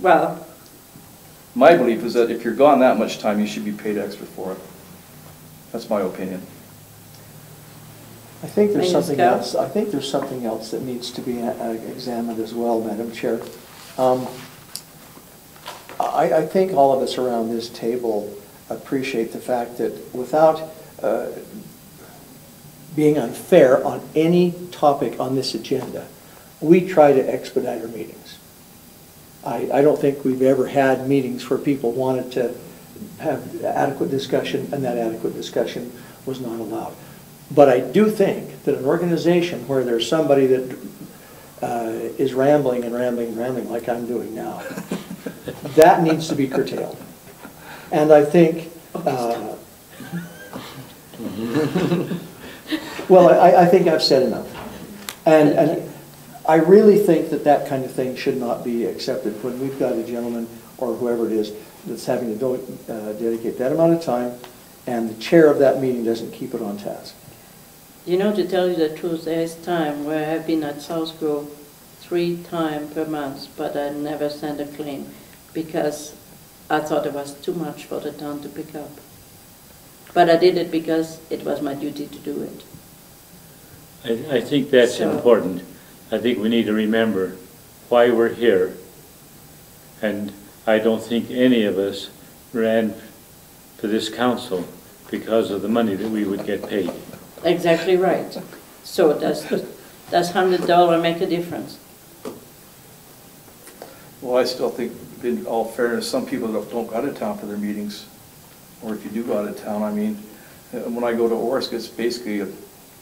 Well, my belief is that if you're gone that much time, you should be paid extra for it. That's my opinion. I think there's Thank you, something Schow. else, I think there's something else that needs to be examined as well, Madam Chair. I think all of us around this table appreciate the fact that without being unfair on any topic on this agenda, we try to expedite our meetings. I don't think we've ever had meetings where people wanted to have adequate discussion and that adequate discussion was not allowed. But I do think that an organization where there's somebody that is rambling and rambling and rambling like I'm doing now, that needs to be curtailed. And I think, well, I think I've said enough. And I really think that that kind of thing should not be accepted when we've got a gentleman or whoever it is that's having to dedicate that amount of time, and the chair of that meeting doesn't keep it on task. you know, to tell you the truth, there is time where I have been at South Grove 3 times per month, but I never sent a claim because I thought it was too much for the town to pick up. But I did it because it was my duty to do it. I think that's So- important. I think we need to remember why we're here. And I don't think any of us ran for this council because of the money that we would get paid. Exactly right. So does $100 make a difference? Well, I still think, in all fairness, some people don't go out of town for their meetings. Or if you do go out of town, I mean, when I go to Orsk, it's basically,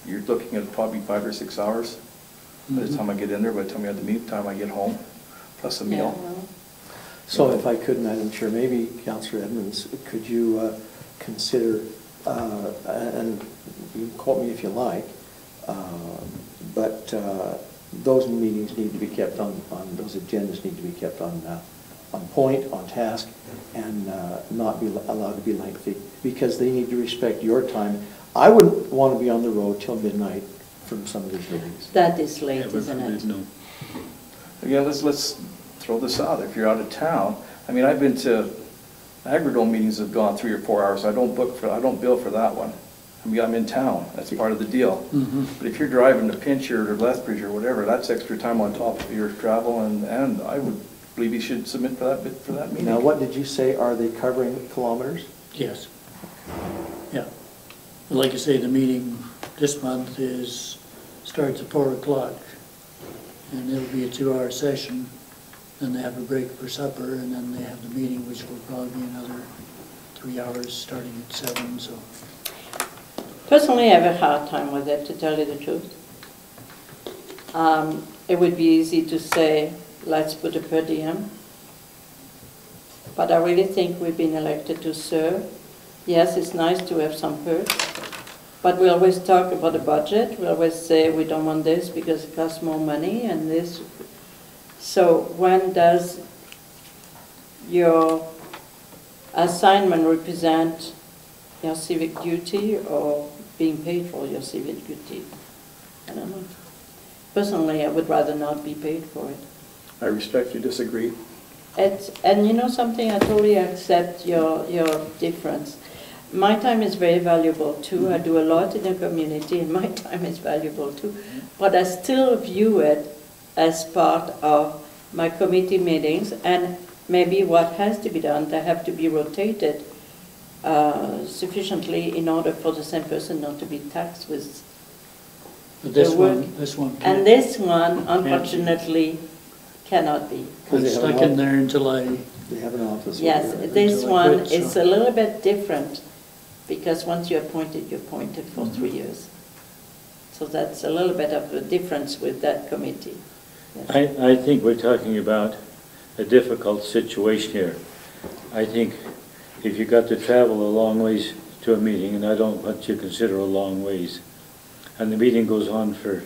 you're looking at probably 5 or 6 hours. By the time I get in there, by the time I have the meeting time, I get home, plus a meal. Yeah, well, So if I could, Madam Chair, maybe Councillor Edmonds, could you consider, and you can quote me if you like, but those meetings need to be kept on those agendas need to be kept on point, on task, and not be allowed to be lengthy, because they need to respect your time. I wouldn't want to be on the road till midnight from some of these meetings. that is late, isn't it? No. Again, let's throw this out. If you're out of town, I mean, I've been to Agrodome meetings have gone 3 or 4 hours. I don't bill for that one. I mean, I'm in town, that's part of the deal. But if you're driving to Pinch or Lethbridge or whatever, that's extra time on top of your travel, and I would believe you should submit for that meeting. Now, what did you say, are they covering kilometers? Yes. Yeah. Like I say, the meeting this month starts at 4 o'clock, and it'll be a 2-hour session. Then they have a break for supper, and then they have the meeting, which will probably be another 3 hours, starting at 7, so. Personally, I have a hard time with it, to tell you the truth. It would be easy to say, let's put a per diem. But I really think we've been elected to serve. Yes, it's nice to have some perks, but we always talk about the budget. We always say we don't want this because it costs more money and this. So when does your assignment represent your civic duty or being paid for your civic duty? I don't know. Personally, I would rather not be paid for it. I respectfully disagree. And you know something, I totally accept your difference. My time is very valuable too. I do a lot in the community and my time is valuable too. But I still view it as part of my committee meetings, and maybe what has to be done, they have to be rotated sufficiently in order for the same person not to be taxed with This the work. one. And this one, unfortunately, cannot be. I'm stuck in there until They have an office. Yes, over there. this Until I one quit, is so. a little bit different, because once you're appointed for 3 years. So that's a little bit of a difference with that committee. Yes. I think we're talking about a difficult situation here. I think if you got to travel a long ways to a meeting, and I don't know what you consider a long ways, and the meeting goes on for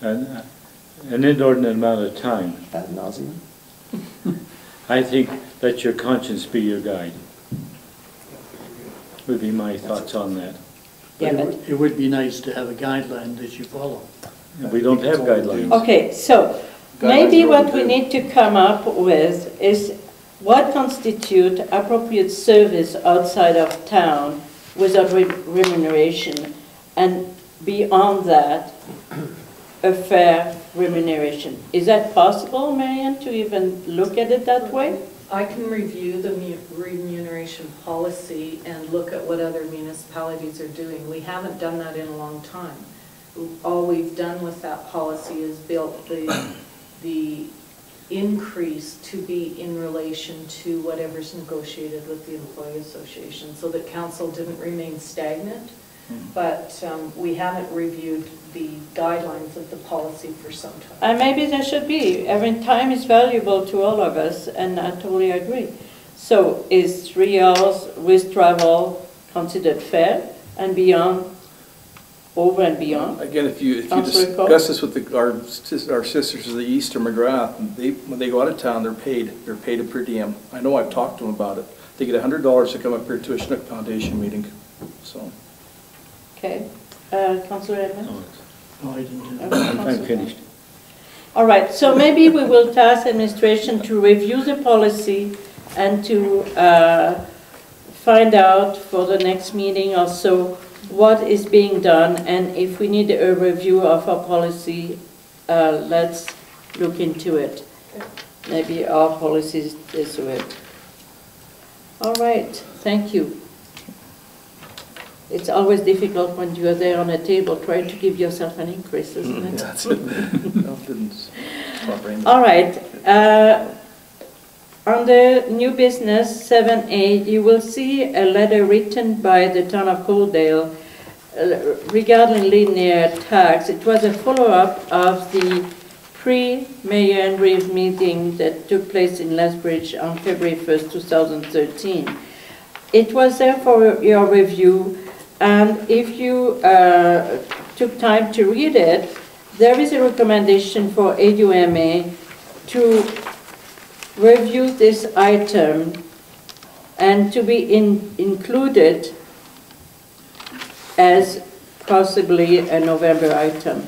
an inordinate amount of time, Ad nauseum. I think let your conscience be your guide. Would be my thoughts on that. Yeah, but it would be nice to have a guideline that you follow. We don't have guidelines. okay, so maybe what we need to come up with is what constitutes appropriate service outside of town without remuneration, and beyond that, a fair remuneration. Is that possible, Marian, to even look at it that way? I can review the remuneration policy and look at what other municipalities are doing. We haven't done that in a long time. All we've done with that policy is built the increase to be in relation to whatever's negotiated with the employee association, so that council didn't remain stagnant. But we haven't reviewed the guidelines of the policy for some time. And maybe there should be. I mean, time is valuable to all of us, and I totally agree. So is 3 hours with travel considered fair, and beyond, over and beyond? Again, if you Councillor Cole? discuss this with our sisters of the East or McGrath, when they go out of town, they're paid a per diem. I know, I've talked to them about it. They get $100 to come up here to a Schnook Foundation meeting, so. Okay. Councillor Edmonds? No, I didn't do that. I'm finished. All right, so maybe we will task administration to review the policy and to find out for the next meeting also what is being done, and if we need a review of our policy, let's look into it. Maybe our policies is it. All right, thank you. It's always difficult when you are there on a table trying to give yourself an increase, isn't it? That's it. That didn't stop raining. All right. Under new business 7A, you will see a letter written by the town of Coaldale regarding linear tax. It was a follow-up of the pre-Mayor and Reeve meeting that took place in Lethbridge on February 1st, 2013. It was there for your review, and if you took time to read it, there is a recommendation for AUMA to review this item and to be included as possibly a November item.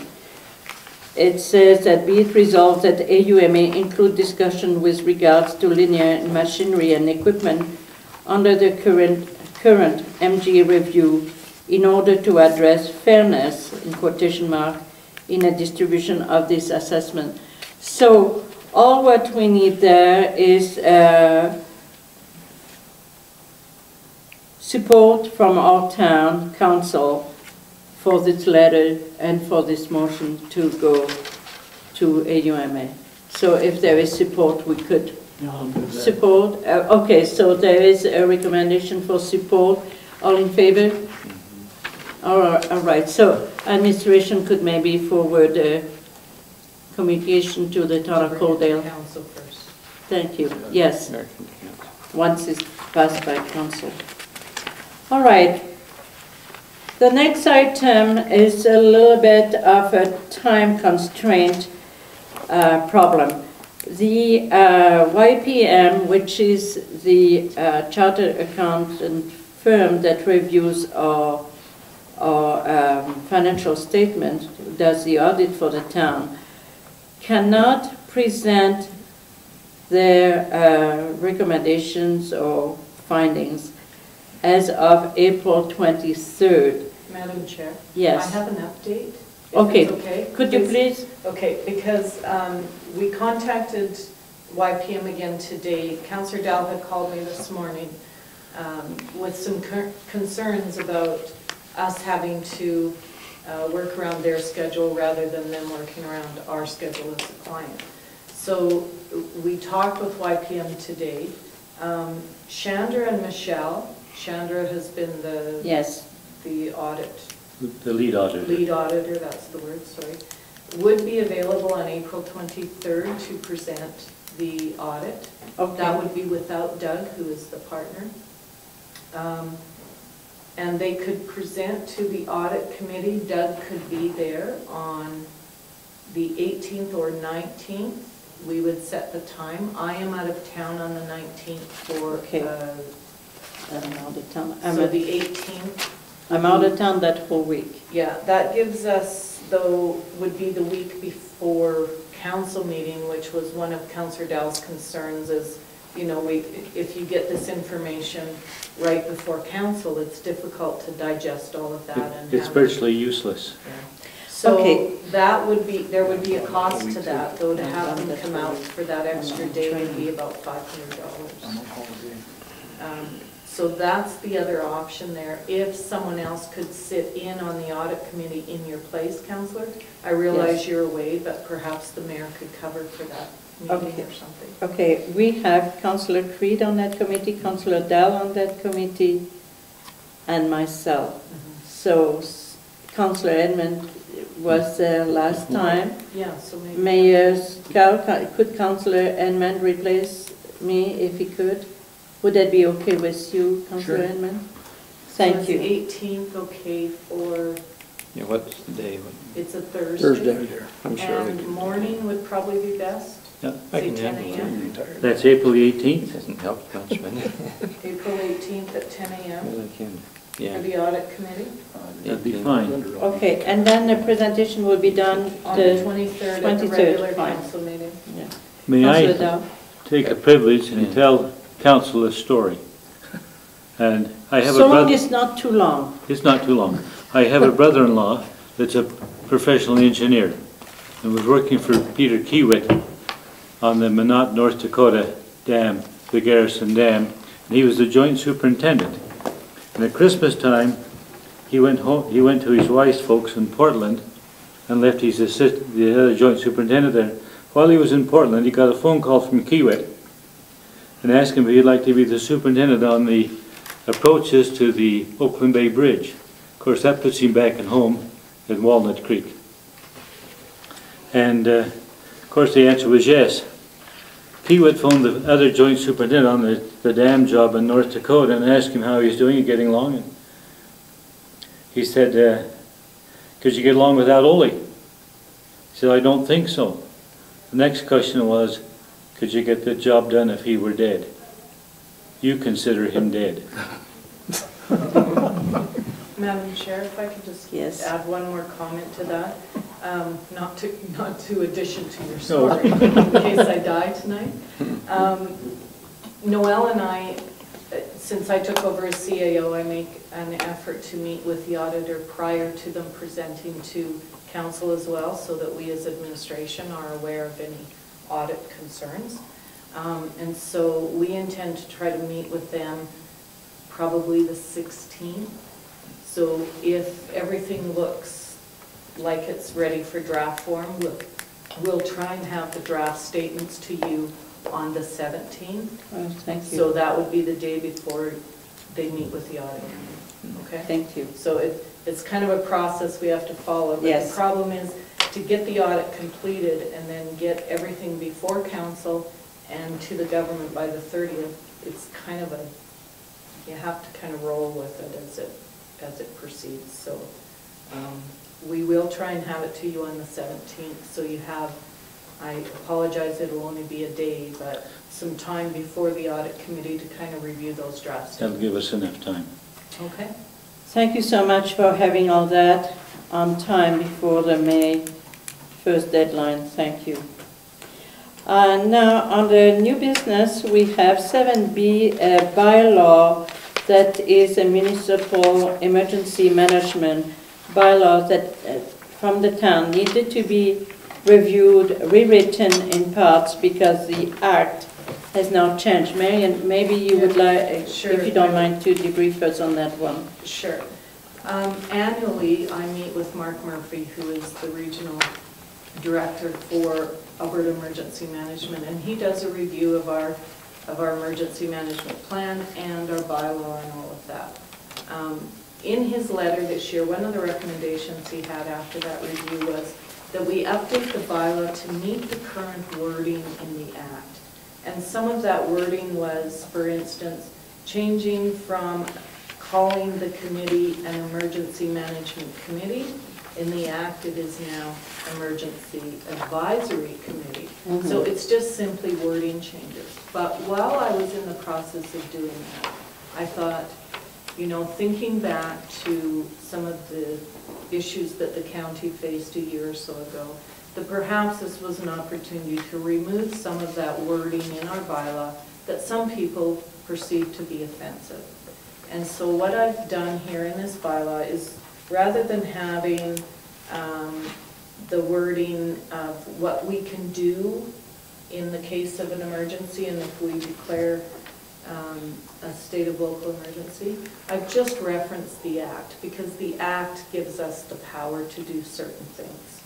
It says that be it resolved that AUMA include discussion with regards to linear machinery and equipment under the current MG review in order to address fairness, in quotation mark, in a distribution of this assessment. So all what we need there is support from our town council for this letter and for this motion to go to AUMA. So if there is support, we could support. Okay, so there is a recommendation for support. All in favor? All right, so administration could maybe forward a communication to the town of Coaldale. Council first. Thank you, yes, once it's passed by council. All right, the next item is a little bit of a time constraint problem. The YPM, which is the chartered accountant firm that reviews our financial statement, does the audit for the town, cannot present their recommendations or findings as of April 23rd. Madam Chair? Yes. I have an update. if Okay. it's okay. Could you please? Okay, because we contacted YPM again today. Councillor Dahl had called me this morning with some concerns about us having to work around their schedule rather than them working around our schedule as a client. So we talked with YPM today. Chandra and Michelle, Chandra has been the audit. The lead auditor. Lead auditor, that's the word, sorry. Would be available on April 23rd to present the audit. Okay. That would be without Doug, who is the partner. And they could present to the audit committee. Doug could be there on the 18th or 19th. We would set the time. I am out of town on the 19th for... Okay. I'm out of town. So the 18th. I'm out of town that whole week. Yeah, that gives us, though, would be the week before council meeting, which was one of Councillor Dahl's concerns is, you know, if you get this information right before council, it's difficult to digest all of that. It's virtually useless. Yeah. So that would be, there would be a cost to that, though, to have them come out for that extra day would be about $500. So that's the other option there. If someone else could sit in on the audit committee in your place, Councillor, I realize you're away, but perhaps the mayor could cover for that meeting or something. Okay, we have Councillor Creed on that committee, Councillor Dahl on that committee, and myself. So Councillor Edmonds was there last time. Yeah, so maybe. Mayor Schow, could Councillor Edmonds replace me if he could? Would that be okay with you, Councillor Edmonds? Thank you. So is 18th okay for? Yeah, what's the day? It's a Thursday. Thursday. I'm sure. And morning would probably be best. Yeah, I Say can 10 handle a.m. That's April the 18th? Doesn't help much, but April 18th at 10 a.m. well, I can. For Yeah. the audit committee. That'd be fine. Okay, and then the presentation will be done On the 23rd at the regular fine. council meeting. Yeah. May Councillor I Dahl? take the privilege and tell council a story? And I have So a brother. long is not too long. It's not too long. I have a brother-in-law that's a professional engineer and was working for Peter Kiewit on the Minot, North Dakota dam, the Garrison Dam, and he was the joint superintendent. And at Christmas time, he went home. He went to his wife's folks in Portland and left his assistant, the other joint superintendent there. While he was in Portland, he got a phone call from Kiewit and asked him if he'd like to be the superintendent on the approaches to the Oakland Bay Bridge. Of course, that puts him back at home at Walnut Creek. And of course, the answer was yes. Kiewit phoned the other joint superintendent on the dam job in North Dakota and asked him how he's doing and getting along. And he said, could you get along without Ole? He said, I don't think so. The next question was, could you get the job done if he were dead? You consider him dead. Madam Chair, if I could just add one more comment to that, not to addition to your story, in case I die tonight. Noelle and I, since I took over as CAO, I make an effort to meet with the auditor prior to them presenting to council as well, so that we as administration are aware of any audit concerns. And so we intend to try to meet with them probably the 16th. So if everything looks like it's ready for draft form, we'll try and have the draft statements to you on the 17th. Oh, thank you. So that would be the day before they meet with the audit committee. Okay? Thank you. So it's kind of a process we have to follow. But Yes. the problem is to get the audit completed and then get everything before council and to the government by the 30th. It's kind of you have to kind of roll with it as it proceeds. So we will try and have it to you on the 17th. So you have, I apologize, it will only be a day, but some time before the audit committee to kind of review those drafts. That'll give us enough time. Okay. Thank you so much for having all that on time before the May 1st deadline. Thank you. Now, on the new business, we have 7B, a bylaw that is a municipal emergency management bylaw that from the town needed to be reviewed, rewritten in parts because the act has now changed. Marian, maybe you would like, Sure. if you don't mind, to debrief us on that one. Sure. Annually, I meet with Mark Murphy, who is the regional director for Alberta Emergency Management, and he does a review of our emergency management plan and our bylaw and all of that. In his letter this year, one of the recommendations he had after that review was that we update the bylaw to meet the current wording in the Act. And some of that wording was, for instance, changing from calling the committee an emergency management committee. In the Act, it is now Emergency Advisory Committee. Mm-hmm. So it's just simply wording changes. But while I was in the process of doing that, I thought, you know, thinking back to some of the issues that the county faced a year or so ago, that perhaps this was an opportunity to remove some of that wording in our bylaw that some people perceive to be offensive. And so what I've done here in this bylaw is, rather than having the wording of what we can do in the case of an emergency and if we declare a state of local emergency, I've just referenced the Act because the Act gives us the power to do certain things.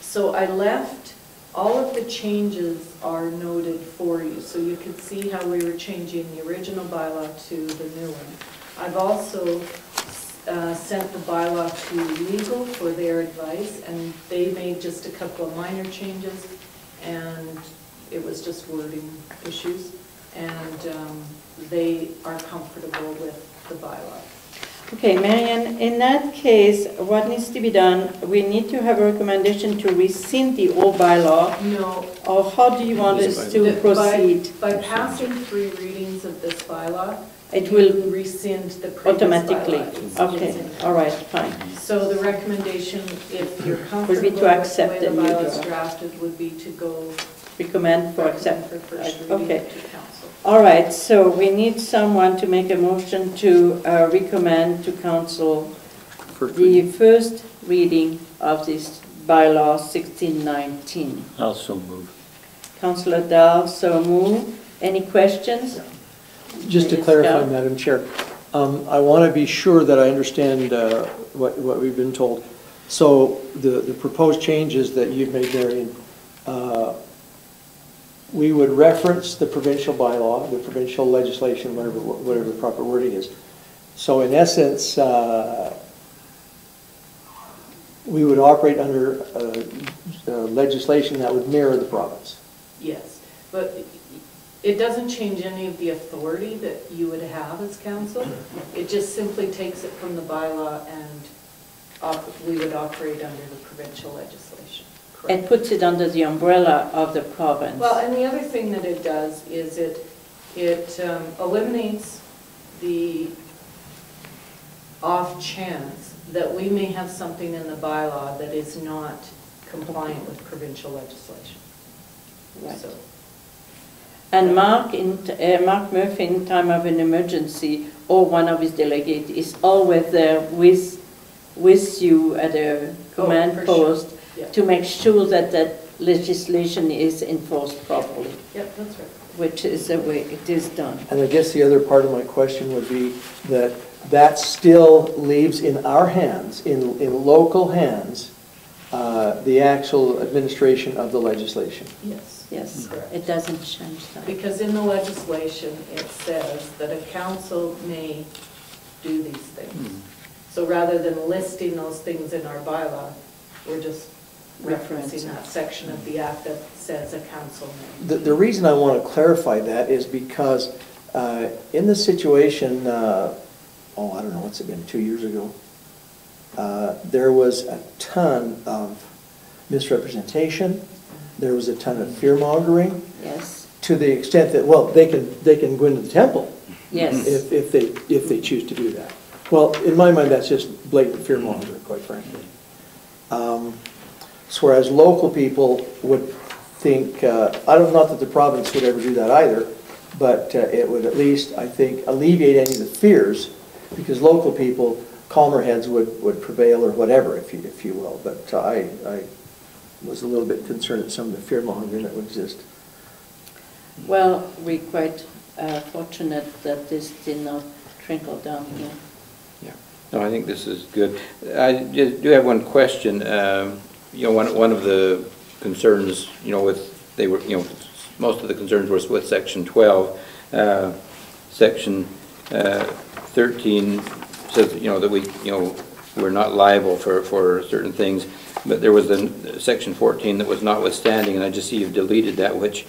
So I left, all of the changes are noted for you, so you could see how we were changing the original bylaw to the new one. I've also sent the bylaw to legal for their advice, and they made just a couple of minor changes, and it was just wording issues, and they are comfortable with the bylaw. Okay, Marian, in that case, what needs to be done, we need to have a recommendation to rescind the old bylaw, No. or how do you want us to proceed? By passing 3 readings of this bylaw, It will rescind the previous automatically. bylaw. Okay, all right, fine. So the recommendation, if you're comfortable Would be to with the accept way the the new bylaw's draft. drafted, would be to go Recommend for recommend accept. for first reading Okay. to council. All right, so we need someone to make a motion to recommend to council the first reading of this bylaw 1619. Also move. Councillor Dahl, so move. Any questions? Just to Ms. clarify, Schow? Madam Chair, I want to be sure that I understand what we've been told. So the proposed changes that you've made, Marian, we would reference the provincial bylaw, the provincial legislation, whatever the proper wording is. So in essence, we would operate under legislation that would mirror the province. Yes, but it doesn't change any of the authority that you would have as council. It just simply takes it from the bylaw and we would operate under the provincial legislation. It puts it under the umbrella of the province. Well, and the other thing that it does is it eliminates the off chance that we may have something in the bylaw that is not compliant with provincial legislation. Right. So. And Mark Murphy, in time of an emergency, or one of his delegates, is always there with you at a command for post sure. Yeah. to make sure that that legislation is enforced properly, Yep, that's right. which is the way it is done. And I guess the other part of my question would be that still leaves in our hands, in local hands, the actual administration of the legislation. Yes. Yes, Correct. it doesn't change that. Because in the legislation, it says that a council may do these things. So rather than listing those things in our bylaw, we're just referencing that section of the act that says a council may. The reason I want to clarify that is because in the situation, I don't know, what's it been, 2 years ago, there was a ton of misrepresentation. There was a ton of fear-mongering. Yes, To the extent that, well, they can go into the temple yes. if they choose to do that. Well, in my mind, that's just blatant fear-mongering, quite frankly. So whereas local people would think, not that the province would ever do that either, but it would at least, I think, alleviate any of the fears, because local people, calmer heads would prevail or whatever, if you will. But I was a little bit concerned at some of the fear-mongering that would exist. Well, we're quite fortunate that this did not trickle down here. Yeah. No, I think this is good. I just do have one question. One of the concerns, most of the concerns were with Section 12. Section 13 says, that we're not liable for certain things. But there was Section 14 that was notwithstanding, and I just see you've deleted that, which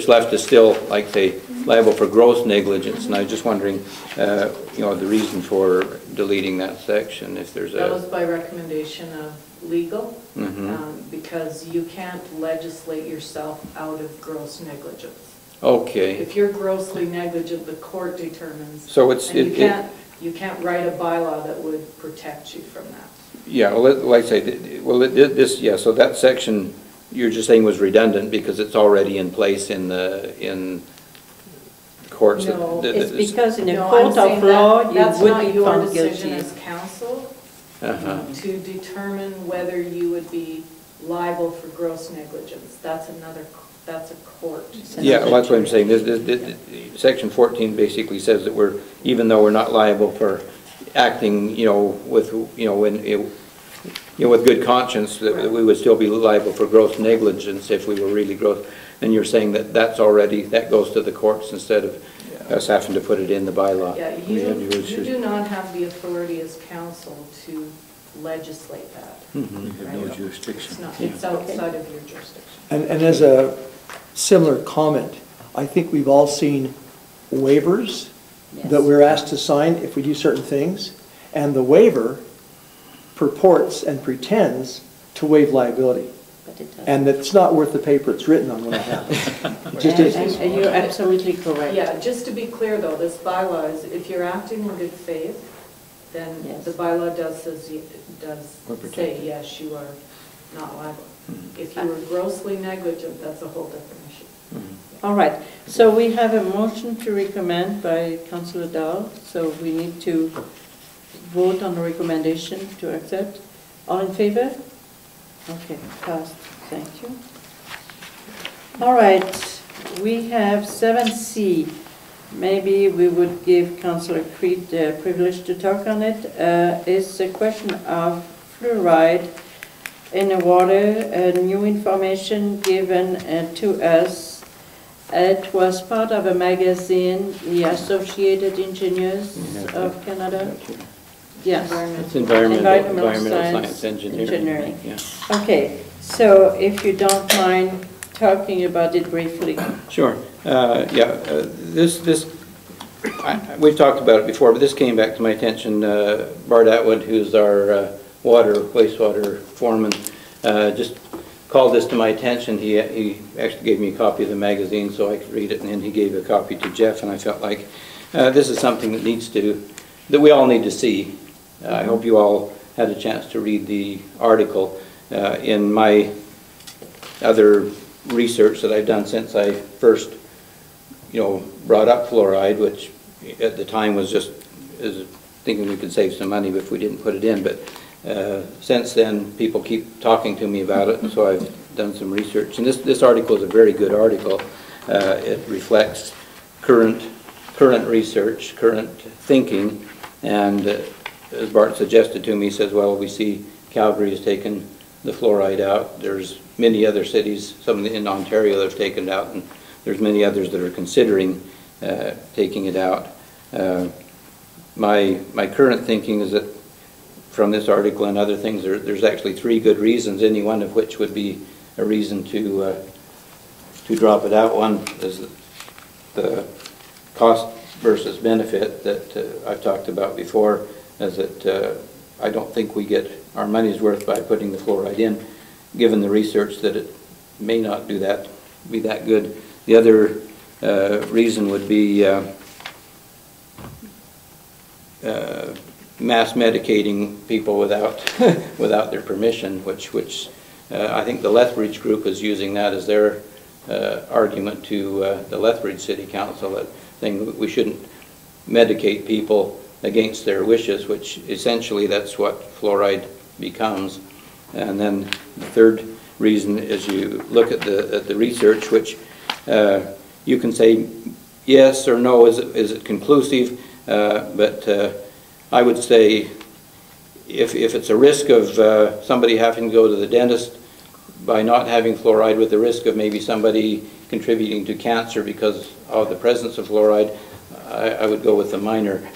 left us still, like, say, liable for gross negligence. And I was just wondering, the reason for deleting that section, if there's That was by recommendation of legal, Mm-hmm. because you can't legislate yourself out of gross negligence. Okay. If you're grossly negligent, the court determines. So it's And you can't write a bylaw that would protect you from that. Yeah, well, like I say, so that section you're just saying was redundant because it's already in place in courts. No, It's because in a No, court I'm saying of law, you that's would not be your found decision guilty. as council Uh-huh. to determine whether you would be liable for gross negligence. That's a court. Yeah, well, that's what I'm saying. Section 14 basically says that even though we're not liable for acting, with good conscience, that we would still be liable for gross negligence if we were really gross. And you're saying that that goes to the courts instead of us having to put it in the bylaw. Yeah, you do not have the authority as council to legislate that. Mhm. We have no jurisdiction. It's outside of your jurisdiction. And as a similar comment, I think we've all seen waivers that we're asked to sign if we do certain things, and the waiver purports and pretends to waive liability. But it doesn't. And it's not worth the paper it's written on when it happens. It just isn't. And you're absolutely correct. Yeah, just to be clear though, this bylaw is, if you're acting in good faith, then Yes. the bylaw does We're say, protected. yes, you are not liable. If you were grossly negligent, that's a whole different issue. All right, so we have a motion to recommend by Councillor Dahl, so we need to vote on the recommendation to accept. All in favor? Okay, passed, thank you. All right, we have 7C. Maybe we would give Councillor Creed the privilege to talk on it. It's a question of fluoride in the water, new information given to us. It was part of a magazine, the Associated Engineers of Canada. Yes. It's environmental science engineering. Yeah. Okay, so if you don't mind talking about it briefly. Sure. We've talked about it before, but this came back to my attention. Bart Atwood, who's our wastewater foreman, just called this to my attention. He actually gave me a copy of the magazine so I could read it, and then he gave a copy to Jeff, and I felt like this is something that we all need to see. I hope you all had a chance to read the article. In my other research that I've done since I first brought up fluoride, which at the time was just thinking we could save some money if we didn't put it in. But since then, people keep talking to me about it, and so I've done some research. And this article is a very good article. It reflects current research, current thinking, and as Bart suggested to me, he says, well, we see Calgary has taken the fluoride out. There's many other cities, some in Ontario that have taken it out, and there's many others that are considering taking it out. My current thinking is that from this article and other things, there's actually 3 good reasons, any one of which would be a reason to drop it out. One is the cost versus benefit that I've talked about before, is that I don't think we get our money's worth by putting the fluoride in, given the research that it may not be that good. The other reason would be mass medicating people without without their permission, which I think the Lethbridge group is using that as their argument to the Lethbridge City Council, that saying we shouldn't medicate people against their wishes, which essentially that's what fluoride becomes. And then the third reason is you look at the research, which you can say yes or no, is it conclusive, but I would say if it's a risk of somebody having to go to the dentist by not having fluoride, with the risk of maybe somebody contributing to cancer because of the presence of fluoride, I would go with the minor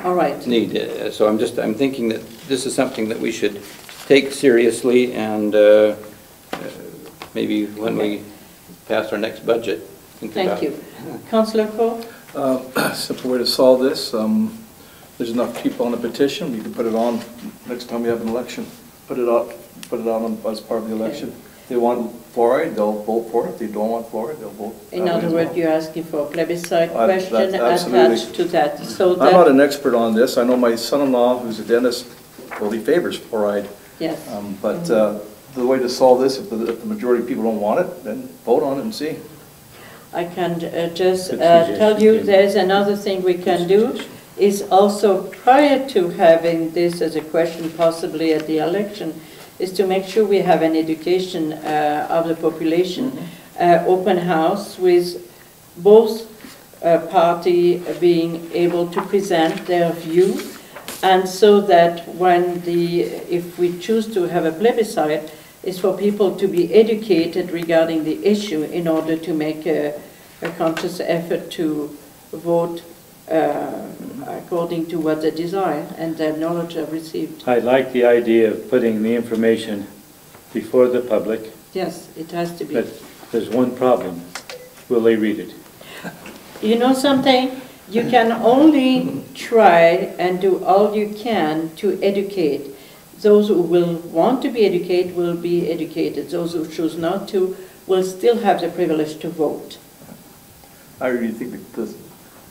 All right. need. So I'm thinking that this is something that we should take seriously, and maybe when we pass our next budget, think about Thank you. Councillor Kronen? Simple way to solve this. There's enough people on the petition. You can put it on next time we have an election. Put it on as part of the election. If they want fluoride, they'll vote for it. If they don't want fluoride, they'll vote. In other words, you're asking for a plebiscite question absolutely. attached to that. So I'm not an expert on this. I know my son-in-law, who's a dentist, well, he favors fluoride. Yes. But the way to solve this, if the majority of people don't want it, then vote on it and see. I can just tell you there's another thing we can do, is also prior to having this as a question possibly at the election, is to make sure we have an education of the population, open house with both party being able to present their view, and so that when if we choose to have a plebiscite, is for people to be educated regarding the issue in order to make a conscious effort to vote according to what they desire and the knowledge they've received. I like the idea of putting the information before the public, Yes, it has to be. but there's one problem. Will they read it? You know something? You can only try and do all you can to educate. Those who will want to be educated will be educated. Those who choose not to will still have the privilege to vote. I really think that the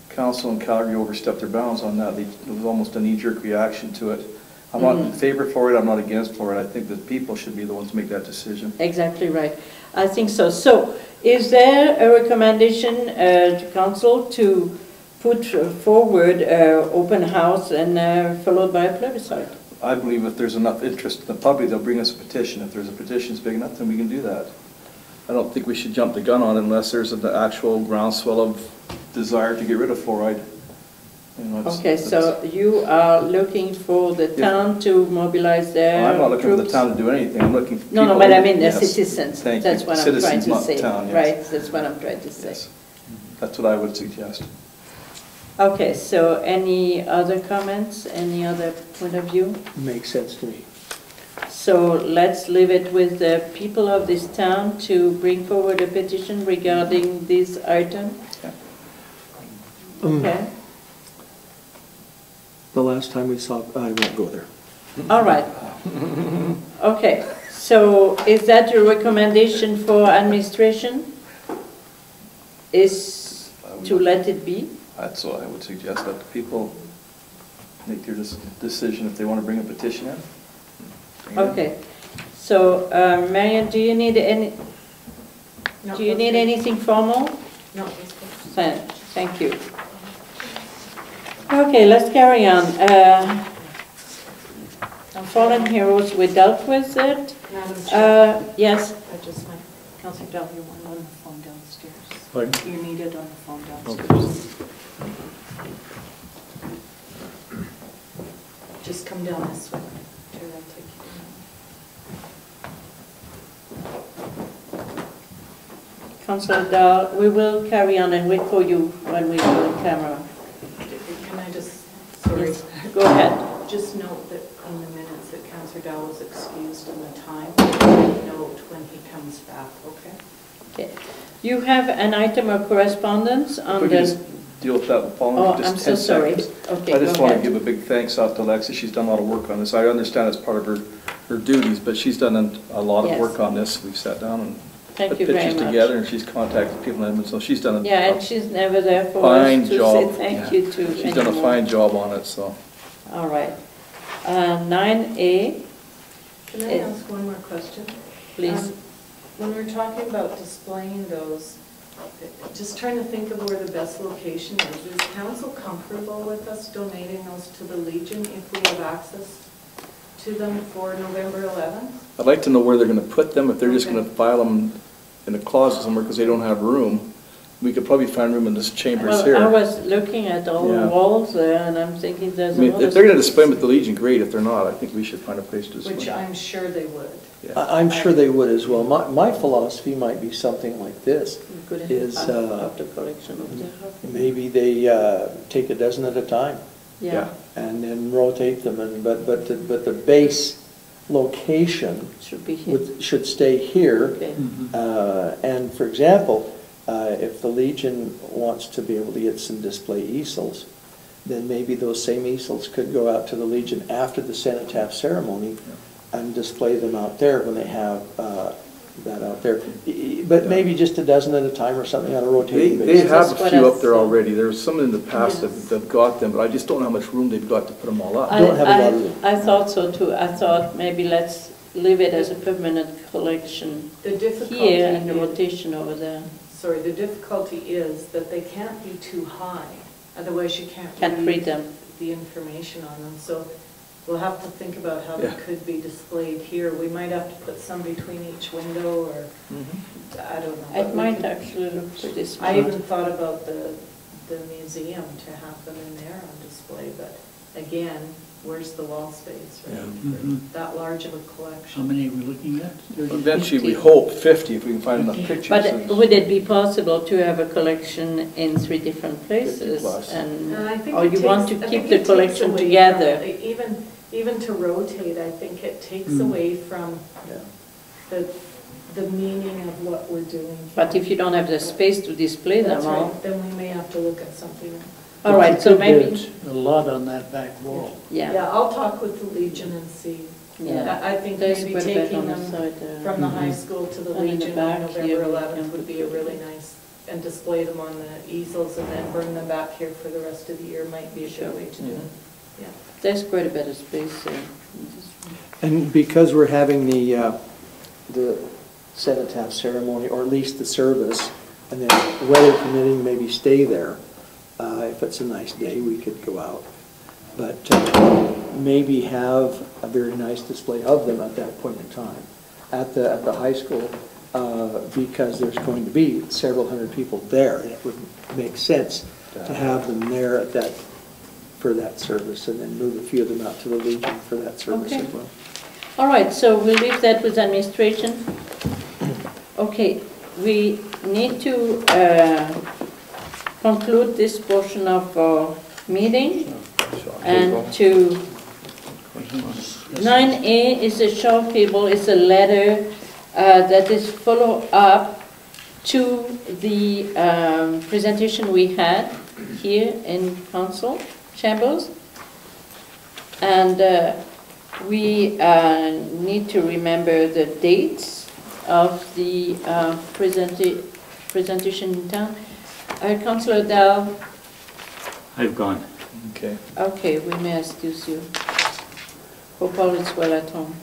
council in Calgary overstepped their bounds on that. It was almost a knee-jerk reaction to it. I'm not in favor for it, I'm not against for it. I think that people should be the ones to make that decision. Exactly right. I think so. So, is there a recommendation to council to put forward open house and followed by a plebiscite? I believe if there's enough interest in the public, they'll bring us a petition. If there's a petition that's big enough, then we can do that. I don't think we should jump the gun on it unless there's an actual groundswell of desire to get rid of fluoride. You know, Okay, so you are looking for the town to mobilize their I'm not looking for the troops? town to do anything. I'm looking for No, people. but I mean the Yes. citizens. Thank That's you. what I'm trying Citizens, to not say. town, yes. Right, that's what I'm trying to say. Yes. That's what I would suggest. Okay, so any other comments, any other point of view? Makes sense to me. So let's leave it with the people of this town to bring forward a petition regarding this item. Okay, The last time we saw, I won't go there. all right. Okay, so is that your recommendation for administration? Is to let it be? That's what I would suggest, let the people make their decision if they want to bring a petition in. Bring it in. Okay, so Marian, do you need any? No, Do you need anything formal? No, that's good. Thank you. Okay, let's carry on. Fallen heroes, we dealt with it. Madam Chair, Yes, I just went, Councillor Dahl, you want on the phone downstairs. Pardon? You're needed on the phone downstairs. Just come down this way. Chair, I'll take you down. Councillor Dahl, we will carry on and wait for you when we go in camera. Can I just, sorry. Yes, go ahead. Just note that in the minutes that Councillor Dahl was excused in the time. Note when he comes back, okay? Okay. You have an item of correspondence on We can the... just deal with that following Oh, for just I'm 10 so sorry. seconds. Okay, I just go want to ahead. give a big thanks out to Alexis. She's done a lot of work on this. I understand it's part of her duties, but she's done a lot of Yes. work on this. We've sat down and Thank put you very pictures much. together, and she's contacted people in Edmonds, so she's done Yeah, and she's never there for fine us to job. say thank Yeah. you to She's done a anymore. fine job on it, so. All right. 9A, Can I ask one more question? please. When we're talking about displaying those, just trying to think of where the best location is council comfortable with us donating those to the Legion if we have access to them for November 11th? I'd like to know where they're going to put them, if they're just Okay. going to file them in a closet somewhere because they don't have room. We could probably find room in this chambers Well, here. I was looking at all the Yeah. walls there, and I'm thinking there's I a mean, lot if of... they're going to display them at the Legion, great. If they're not, I think we should find a place to display Which them. I'm sure they would. Yeah. I'm sure they would as well. My philosophy might be something like this. You could have is, after collection of the... Maybe they take a dozen at a time Yeah, and then rotate them, but the base location should be here. should stay here. Okay. And for example, if the Legion wants to be able to get some display easels, then maybe those same easels could go out to the Legion after the cenotaph ceremony and display them out there when they have that out there. But maybe just a dozen at a time or something on a rotating They basis. have That's a what few I up there saw. already. There's some in the past Yes. that've got them, but I just don't know how much room they've got to put them all up. Don't have a lot of room. I thought so too. I thought maybe let's leave it as a permanent collection The difficulty here and the is- rotation over there. Sorry, the difficulty is that they can't be too high, otherwise you can't Can't read read them. the information on them. So we'll have to think about how Yeah. they could be displayed here. We might have to put some between each window, or, I don't know. but It we might could- actually look pretty I smart. even thought about the museum to have them in there on display, but again, where's the wall space, right? Mhm. For that large of a How collection. many are we looking at? Eventually, we 50. hope 50 if we can find enough pictures. But would it be possible to have a collection in 3 different places? 50 plus. And I think Or it you want takes- to I keep think the it takes collection away together? from- Even to rotate, I think it takes Mm. away from Yeah. the meaning of what we're doing. But if you don't have the space to display them That's all. right, then we may have to look at something. All right, so maybe, A lot on that back wall. Yeah, yeah, I'll talk with the Legion and see. yeah. I think There's maybe quite a bit taking on the them side there. from the high Mhm. school to the And in the Legion back on here, November we 11th can would be a really nice, and display them on the easels and then bring them back here for the rest of the year might be a Sure. good way to do it. Yeah. There's quite a bit of space there. And because we're having the cenotaph ceremony, or at least the service, and then weather permitting, maybe stay there. If it's a nice day, we could go out. But maybe have a very nice display of them at that point in time at the high school, because there's going to be several hundred people there, and it would make sense to have them there at that, for that service, and then move a few of them out to the Legion for that service Okay. as well. All right, so we'll leave that with administration. Okay, we need to conclude this portion of our meeting, and to 9A is a short cable, it's a letter that is follow-up to the presentation we had here in council chambers. And we need to remember the dates of the presentation in town. Councillor Dahl, I've gone. Okay. okay, we may excuse you. Hope all is well at home.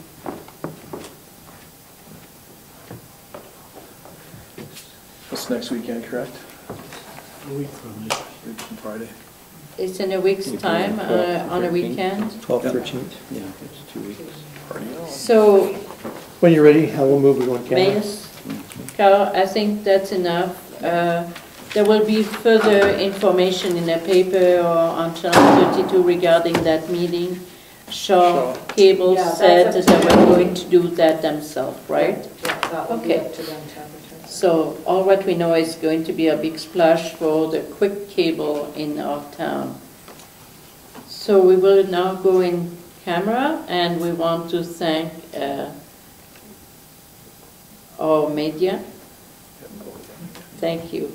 That's next weekend, correct? A week from this. Friday. It's in a week's time, on a weekend. 12th, 13th. Yeah, it's 2 weeks. So, When you're ready, I will move, we go on camera. Mayors, Carl, I think that's enough. There will be further information in a paper or on Channel 32 regarding that meeting. Shaw Cable Yeah, that's said up to that they them. were going to do that themselves, right? Yeah, that will be Okay. up to them to advertise. So all what we know is going to be a big splash for the quick cable in our town. So we will now go in camera, and we want to thank our media. Thank you.